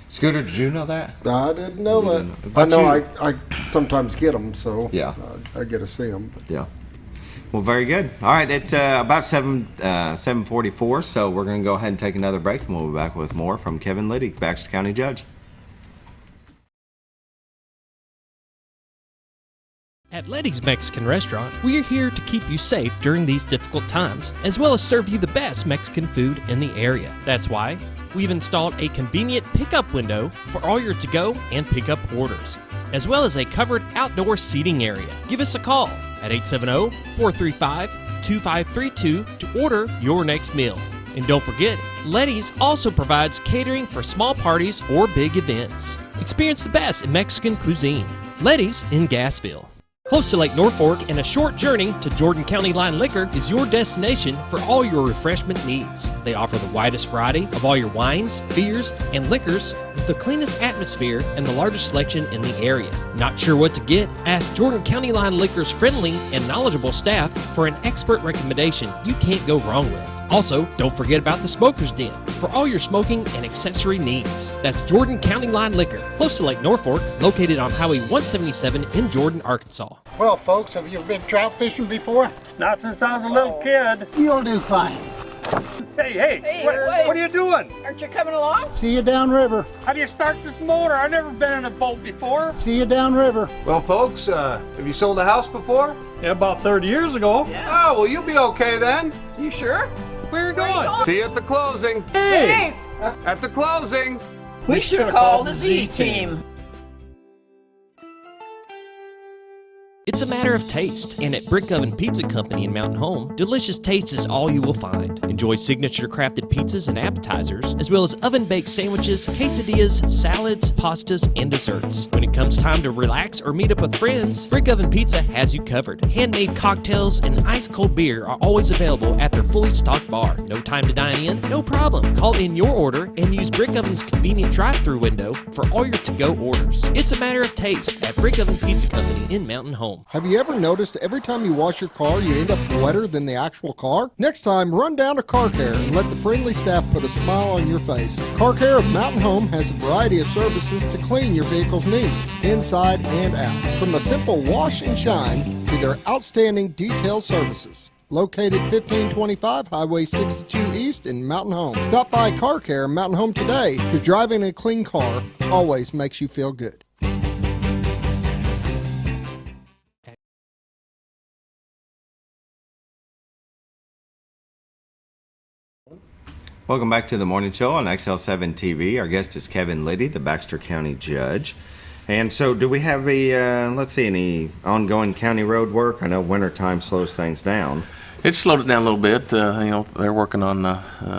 Scooter, did you know that? I didn't know that. I know I sometimes get them, so yeah, I get to see them. Yeah. Well, very good. All right, it's about 7:44, so we're going to go ahead and take another break, and we'll be back with more from Kevin Litty, Baxter County Judge. At At Letty's Mexican Restaurant, we are here to keep you safe during these difficult times, as well as serve you the best Mexican food in the area. That's why we've installed a convenient pickup window for all your to-go and pickup orders, as well as a covered outdoor seating area. Give us a call at 870-435-2532 to order your next meal. And don't forget, Letty's also provides catering for small parties or big events. Experience the best in Mexican cuisine. Letty's in Gassville. Close to Lake Norfolk and a short journey to Jordan County Line Liquor is your destination for all your refreshment needs. They offer the widest variety of all your wines, beers, and liquors with the cleanest atmosphere and the largest selection in the area. Not sure what to get? Ask Jordan County Line Liquor's friendly and knowledgeable staff for an expert recommendation you can't go wrong with. Also, don't forget about the Smoker's Den for all your smoking and accessory needs. That's Jordan County Line Liquor, close to Lake Norfolk, located on Highway 177 in Jordan, Arkansas. Well, folks, have you been trout fishing before? Not since I was a little kid. You'll do fine. Hey, Hey, what wait. are you doing? Aren't you coming along? See you downriver. How do you start this motor? I've never been in a boat before. See you downriver. Well, folks, have you sold a house before? Yeah, about 30 years ago. Yeah. Oh, well, you'll be okay then. You sure? Where are you going? See you at the closing. Hey! At the closing. We should have called the Z-Team. It's a matter of taste, and at Brick Oven Pizza Company in Mountain Home, delicious taste is all you will find. Enjoy signature crafted pizzas and appetizers, as well as oven-baked sandwiches, quesadillas, salads, pastas, and desserts. When it comes time to relax or meet up with friends, Brick Oven Pizza has you covered. Handmade cocktails and ice-cold beer are always available at their fully stocked bar. No time to dine in? No problem. Call in your order and use Brick Oven's convenient drive-thru window for all your to-go orders. It's a matter of taste at Brick Oven Pizza Company in Mountain Home. Have you ever noticed every time you wash your car, you end up wetter than the actual car? Next time, run down to Car Care and let the friendly staff put a smile on your face. Car Care of Mountain Home has a variety of services to clean your vehicle's needs, inside and out. From a simple wash and shine to their outstanding detailed services. Located 1525 Highway 62 East in Mountain Home. Stop by Car Care Mountain Home today, because driving a clean car always makes you feel good. Welcome back to the morning show on XL7-TV. Our guest is Kevin Litty, the Baxter County Judge. And so do we have any ongoing county road work? I know wintertime slows things down. It's slowed it down a little bit. They're working on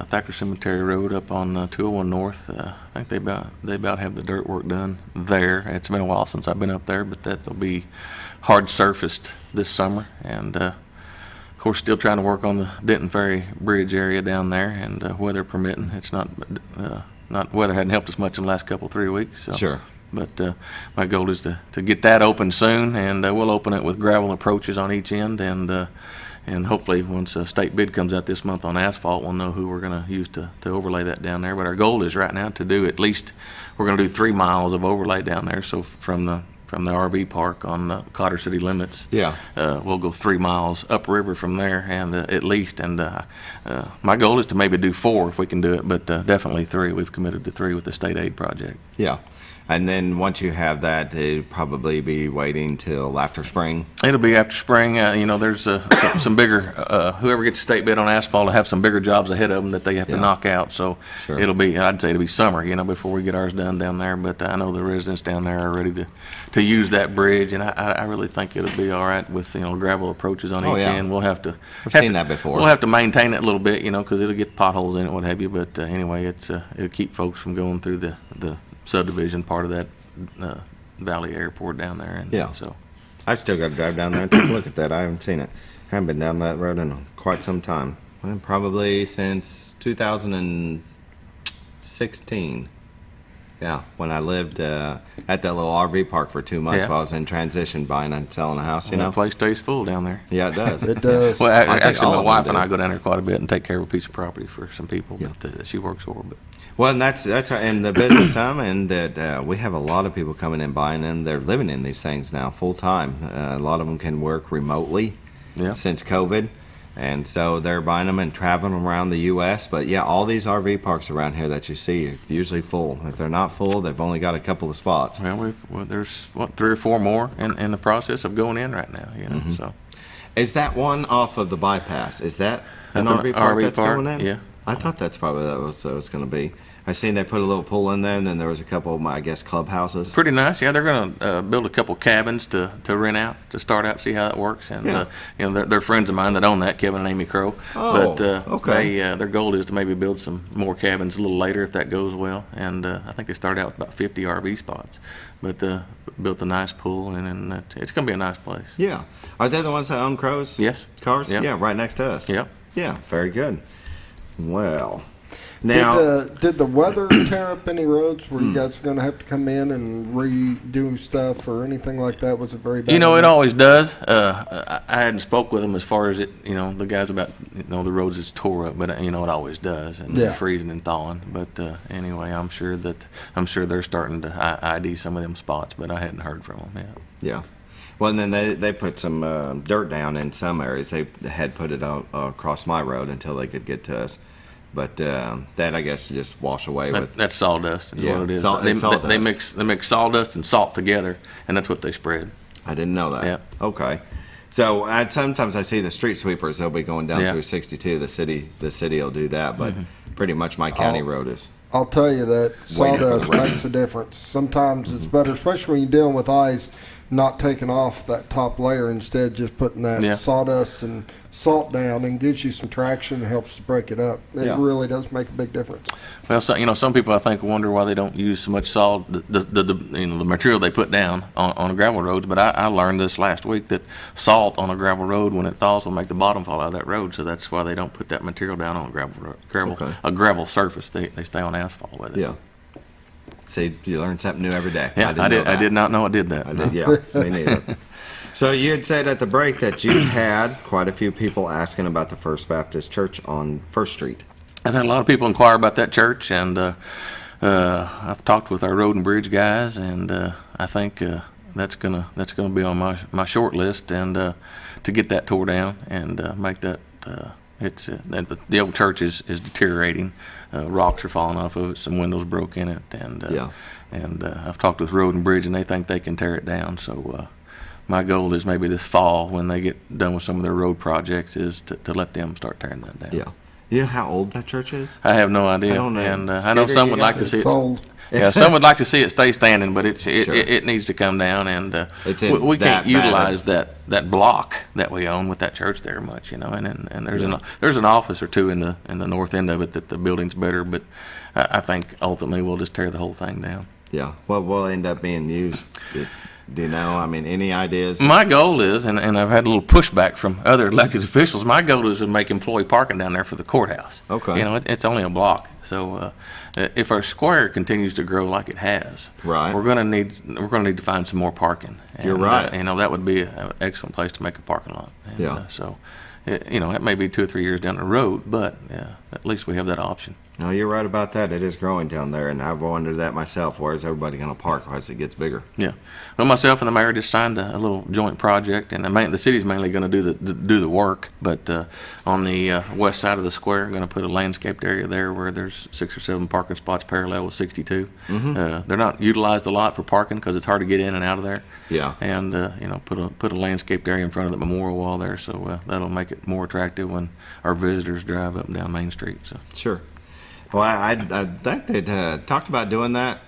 Thacker Cemetery Road up on 201 North. I think they about have the dirt work done there. It's been a while since I've been up there, but that'll be hard surfaced this summer. And of course, still trying to work on the Denton Ferry Bridge area down there, and weather permitting. It's not weather hadn't helped us much in the last 3 weeks. So. Sure. But my goal is to get that open soon, and we'll open it with gravel approaches on each end, and hopefully once a state bid comes out this month on asphalt, we'll know who we're going to use to overlay that down there. But our goal is right now to do at least, we're going to do 3 miles of overlay down there. So from the RV park on the Cotter City limits, we'll go 3 miles upriver from there, and at least. And my goal is to maybe do 4 if we can do it, but definitely 3. We've committed to 3 with the state aid project. Yeah. And then once you have that, it'd probably be waiting till after spring. It'll be after spring. There's some bigger, whoever gets a state bid on asphalt will have some bigger jobs ahead of them that they have to knock out. So Sure. I'd say it'll be summer, before we get ours done down there. But I know the residents down there are ready to use that bridge, and I really think it'll be all right with, gravel approaches on each end. We'll have to. I've seen that before. We'll have to maintain it a little bit, because it'll get potholes in it, what have you. But anyway, it'll keep folks from going through the subdivision part of that Valley Airport down there. And so I've still got to drive down there and take a look at that. I haven't seen it. I haven't been down that road in quite some time. Well, probably since 2016. Yeah, when I lived at that little RV park for 2 months while I was in transition buying and selling a house, that place stays full down there. Yeah, it does. It does. Well, actually, my wife and I go down there quite a bit and take care of a piece of property for some people that she works for. But well, and that's in the business and that we have a lot of people coming in buying them. They're living in these things now full time. A lot of them can work remotely since COVID, And so they're buying them and traveling around the U.S. But yeah, all these RV parks around here that you see are usually full. If they're not full, they've only got a couple of spots. Well, there's 3 or 4 more in the process of going in right now. You know, so. Is that one off of the bypass? Is that an That's RV an park RV that's park, going in? yeah. I thought that's probably that was going to be. I seen they put a little pool in there, and then there was a couple of, I guess, clubhouses. Pretty nice, yeah. They're going to build a couple cabins to rent out to start out, see how that works. And Yeah. you know, they're friends of mine that own that, Kevin and Amy Crow. Oh, but okay. their goal is to maybe build some more cabins a little later if that goes well. And I think they started out with about 50 RV spots, but built a nice pool, and it's going to be a nice place. Yeah. Are they the ones that own Crow's Yes. cars? Yep. Yeah, right next to us. Yep. Yeah, very good. Well, now did the weather tear up any roads where you guys are going to have to come in and redo stuff or anything like that? Was it very bad? You know, it always does. I hadn't spoke with them as far as it, you know, the guys about, you know, the roads is tore up, but you know, it always does, and Yeah. freezing and thawing. But anyway, I'm sure they're starting to ID some of them spots, but I hadn't heard from them yet. Yeah. Well, and then they put some dirt down in some areas. They had put it out across my road until they could get to us. But that, I guess, just wash away with. That's sawdust is Yeah, what it is. sawdust. They mix sawdust and salt together, and that's what they spread. I didn't know that. Yeah. Okay. So sometimes I see the street sweepers. They'll be going down Yeah. through 62. The city will do that, but pretty much my county road is. I'll tell you that Waiting for the sawdust rain. makes a difference. Sometimes it's better, especially when you're dealing with ice, not taking off that top layer, instead just putting that Yeah. sawdust and salt down, and gives you some traction and helps to break it up. It Yeah. really does make a big difference. Well, so, you know, some people I think wonder why they don't use so much salt, the you know, the material they put down on gravel roads. But I learned this last week that salt on a gravel road, when it thaws, will make the bottom fall out of that road. So that's why they don't put that material down on a gravel surface. They stay on asphalt with it. Yeah. See, you learn something new every day. Yeah, I did not know it did that. I did, yeah, me neither. So you had said at the break that you had quite a few people asking about the First Baptist Church on First Street. I've had a lot of people inquire about that church, and I've talked with our road and bridge guys, and I think that's gonna be on my short list, and to get that tore down and make that. The old church is deteriorating. Rocks are falling off of it. Some windows broke in it, and I've talked with Road and Bridge, and they think they can tear it down. So my goal is maybe this fall, when they get done with some of their road projects, is to let them start tearing that down. Yeah. You know how old that church is? I have no idea, I don't know. and I know some would like to see it. old. Yeah, some would like to see it stay standing, but Sure. it needs to come down, and It's in we can't that bad utilize that block that we own with that church there much, you know. And there's an office or two in the north end of it that the building's better, but I think ultimately we'll just tear the whole thing down. Yeah. Well, will end up being used. Do you know? I mean, any ideas? My goal is, and I've had a little pushback from other elected officials, my goal is to make employee parking down there for the courthouse. Okay. You know, it's only a block. So if our square continues to grow like it has, Right. we're gonna need to find some more parking. And, You're right. you know, that would be an excellent place to make a parking lot. And, Yeah. So, you know, it may be 2 or 3 years down the road, but at least we have that option. No, you're right about that. It is growing down there, and I've wondered that myself. Where is everybody going to park as it gets bigger? Yeah. Well, myself and the mayor just signed a little joint project, and the city's mainly going to do the work. But on the west side of the square, going to put a landscaped area there where there's 6 or 7 parking spots parallel with 62. They're not utilized a lot for parking because it's hard to get in and out of there. Yeah. And you know, put a landscaped area in front of the memorial wall there, so that'll make it more attractive when our visitors drive up and down Main Street. So. Sure. Well, I think they'd talked about doing that.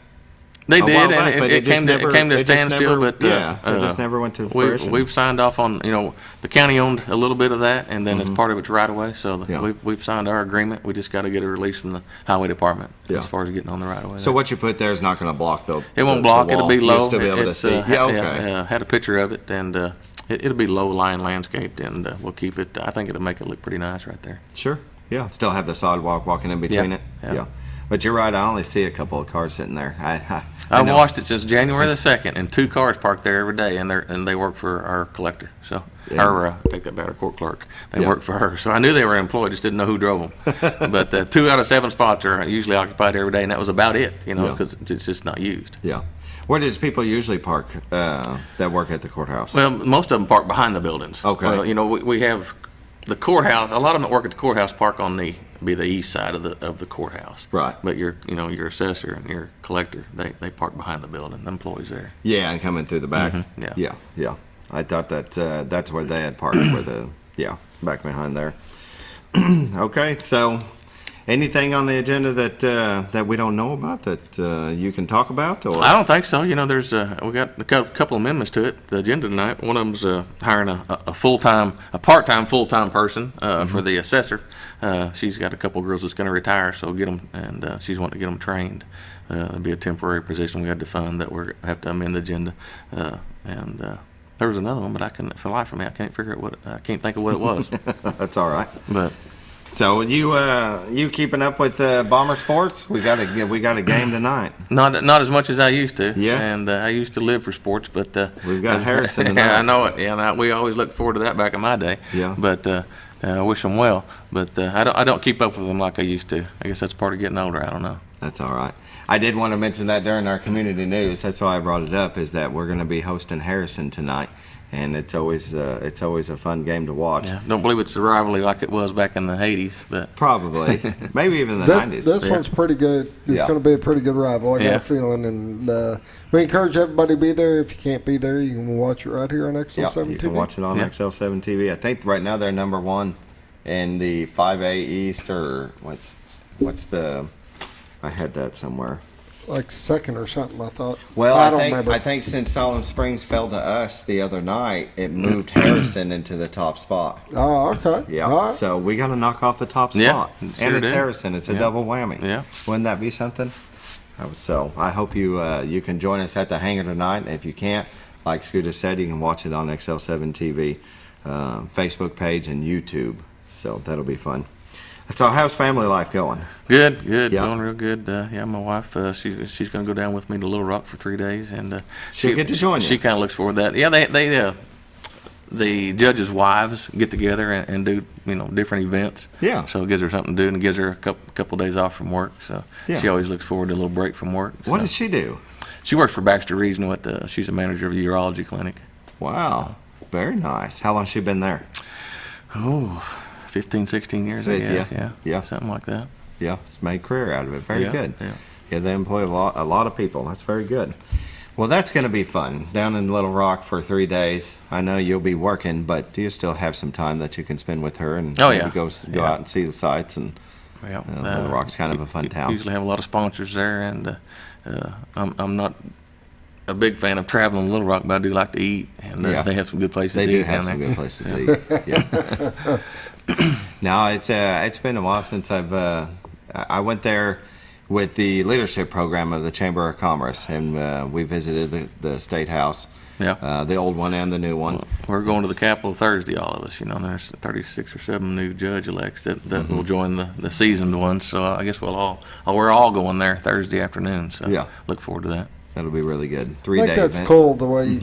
They a did, while and back, but it came to a just standstill. never- But yeah, it just never went to fruition. We've signed off on, you know, the county owned a little bit of that, and then it's part of it's right away. So Yeah. we've signed our agreement. We just got to get a release from the highway department Yeah. as far as getting on the right of way. So what you put there is not going to block the. It won't the block. wall. It'll be You'll low. still be able to It's, see. Yeah. Okay. had a picture of it, and it'll be low lying landscaped, and we'll keep it. I think it'll make it look pretty nice right there. Sure. Yeah. Still have the sidewalk walking in between Yeah. it. Yeah. But you're right. I only see a couple of cars sitting there. I've know. watched it since January the 2nd, and 2 cars parked there every day, and they work for our collector. So, Yeah. take that back, our court clerk. They Yeah. work for her. So I knew they were employed, just didn't know who drove them. But 2 out of 7 spots are usually occupied every day, and that was about it, you know, Yeah. because it's just not used. Yeah. Where does people usually park that work at the courthouse? Well, most of them park behind the buildings. Okay. Well, you know, we have the courthouse. A lot of them that work at the courthouse park on the east side of the courthouse. Right. But your assessor and your collector, they park behind the building. The employees there. Yeah, and coming through the back. Yeah. I thought that's where they had parked, back behind there. Okay, so anything on the agenda that we don't know about that you can talk about? Or? I don't think so. There's we got a couple amendments to it. The agenda tonight. One of them's hiring a part-time, full-time person for the assessor. She's got a couple girls that's going to retire, so get them, and she's wanting to get them trained. It'll be a temporary position. We had to fund that. We have to amend the agenda, and there was another one, but for the life of me, I can't think of what it was. That's all right. But. So you keeping up with Bomber sports? We got a game tonight. Not as much as I used to. Yeah. And I used to live for sports, but we've got Harrison tonight. Yeah, I know it. Yeah, we always looked forward to that back in my day. Yeah. But I wish them well. But I don't keep up with them like I used to. I guess that's part of getting older. I don't know. That's all right. I did want to mention that during our community news. That's why I brought it up. Is that we're going to be hosting Harrison tonight. And it's always a fun game to watch. Yeah, don't believe it's a rivalry like it was back in the 80s, but probably, maybe even the 90s. This one's pretty good. It's going to be a pretty good rival. I got a feeling, and we encourage everybody to be there. If you can't be there, you can watch it right here on XL7-TV. You can watch it on XL7-TV. I think right now they're number one in the 5A East, or what's the? I had that somewhere. Like second or something, I thought. Well, I think since Solomon Springs fell to us the other night, it moved Harrison into the top spot. Oh, okay. Yeah. Right. So we got to knock off the top spot. And it's Harrison. It's a double whammy. Yeah. Wouldn't that be something? So I hope you can join us at the hangar tonight. If you can't, like Scooter said, you can watch it on XL7-TV, Facebook page, and YouTube. So that'll be fun. So how's family life going? Good, going real good. My wife, she's going to go down with me to Little Rock for 3 days, and she'll get to join you. She kind of looks forward to that. Yeah, the judges' wives get together and do different events. Yeah. So it gives her something to do, and it gives her a couple days off from work. So she always looks forward to a little break from work. What does she do? She works for Baxter Regional she's a manager of the urology clinic. Wow, very nice. How long has she been there? 15, 16 years, I guess. Yeah, something like that. Yeah, it's made a career out of it. Very good. Yeah, they employ a lot of people. That's very good. Well, that's going to be fun. Down in Little Rock for 3 days. I know you'll be working, but do you still have some time that you can spend with her and go out and see the sights? And Little Rock's kind of a fun town. Usually have a lot of sponsors there, and I'm not a big fan of traveling to Little Rock, but I do like to eat, and they have some good places to eat. They do have some good places to eat. Yeah. Now it's been a while since I went there with the leadership program of the Chamber of Commerce, and we visited the State House. Yeah. The old one and the new one. Well, we're going to the Capitol Thursday, all of us. There's 36 or 7 new judge elects that will join the seasoned ones. So I guess we're all going there Thursday afternoon. So look forward to that. That'll be really good. 3-day I think that's event. cool, the way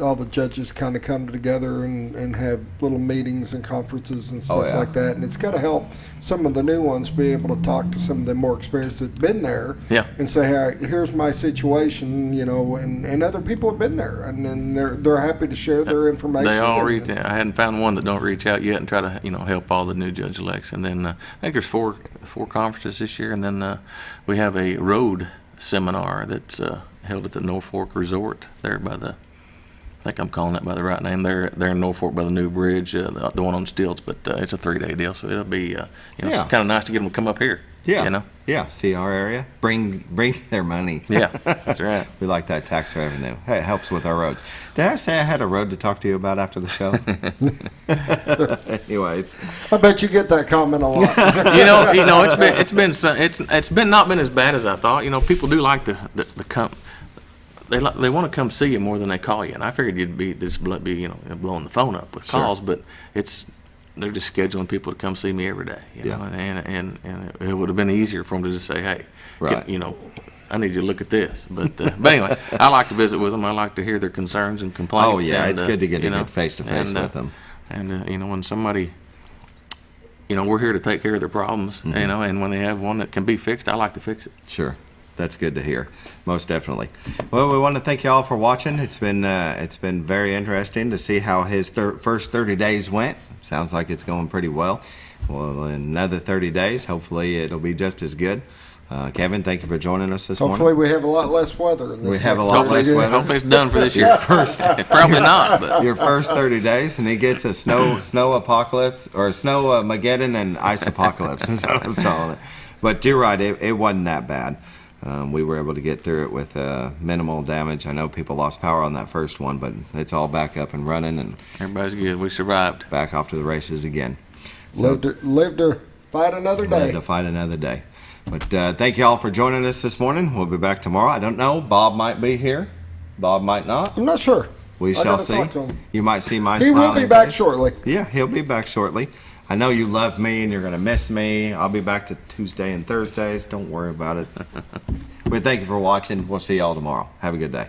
all the judges kind of come together and have little meetings and conferences and stuff like that. And it's got to help some of the new ones be able to talk to some of the more experienced that've been there and say, hey, here's my situation, and other people have been there. And then they're happy to share their information. They all reach out. I hadn't found one that don't reach out yet and try to, help all the new judge elects. And then I think there's four conferences this year. And then we have a road seminar that's held at the Norfolk Resort there by I think I'm calling it by the right name. They're in Norfolk by the new bridge, the one on stilts, but it's a 3-day deal, so it'll be kind of nice to get them to come up here. Yeah, see our area. Bring their money. Yeah, that's right. We like that tax revenue. Hey, it helps with our roads. Did I say I had a road to talk to you about after the show? Anyways, I bet you get that comment a lot. It's not been as bad as I thought. People do like the come. They want to come see you more than they call you, and I figured you'd be blowing the phone up with calls, but they're just scheduling people to come see me every day. And it would have been easier for them to just say, hey, I need you to look at this. But anyway, I like to visit with them. I like to hear their concerns and complaints. Oh yeah, it's good to get a good face-to-face with them. And when somebody, we're here to take care of their problems. And when they have one that can be fixed, I like to fix it. Sure. That's good to hear, most definitely. Well, we want to thank you all for watching. It's been very interesting to see how his first 30 days went. Sounds like it's going pretty well. Well, in another 30 days, hopefully it'll be just as good. Kevin, thank you for joining us this morning. Hopefully we have a lot less weather. In this we have a lot less weather. Hopefully it's done for this year. Probably not, but your first 30 days, and he gets a snow apocalypse, or snow Mageddon and ice apocalypse. That's what I was calling it. But you're right, it wasn't that bad. We were able to get through it with minimal damage. I know people lost power on that first one, but it's all back up and running, and everybody's good. We survived. Back off to the races again. So, lived to fight another day. Lived to fight another day. But thank you all for joining us this morning. We'll be back tomorrow. I don't know. Bob might be here. Bob might not. I'm not sure. We shall see. You might see my He will be back shortly. Yeah, he'll be back shortly. I know you love me and you're going to miss me. I'll be back to Tuesday and Thursdays. Don't worry about it. We thank you for watching. We'll see y'all tomorrow. Have a good day.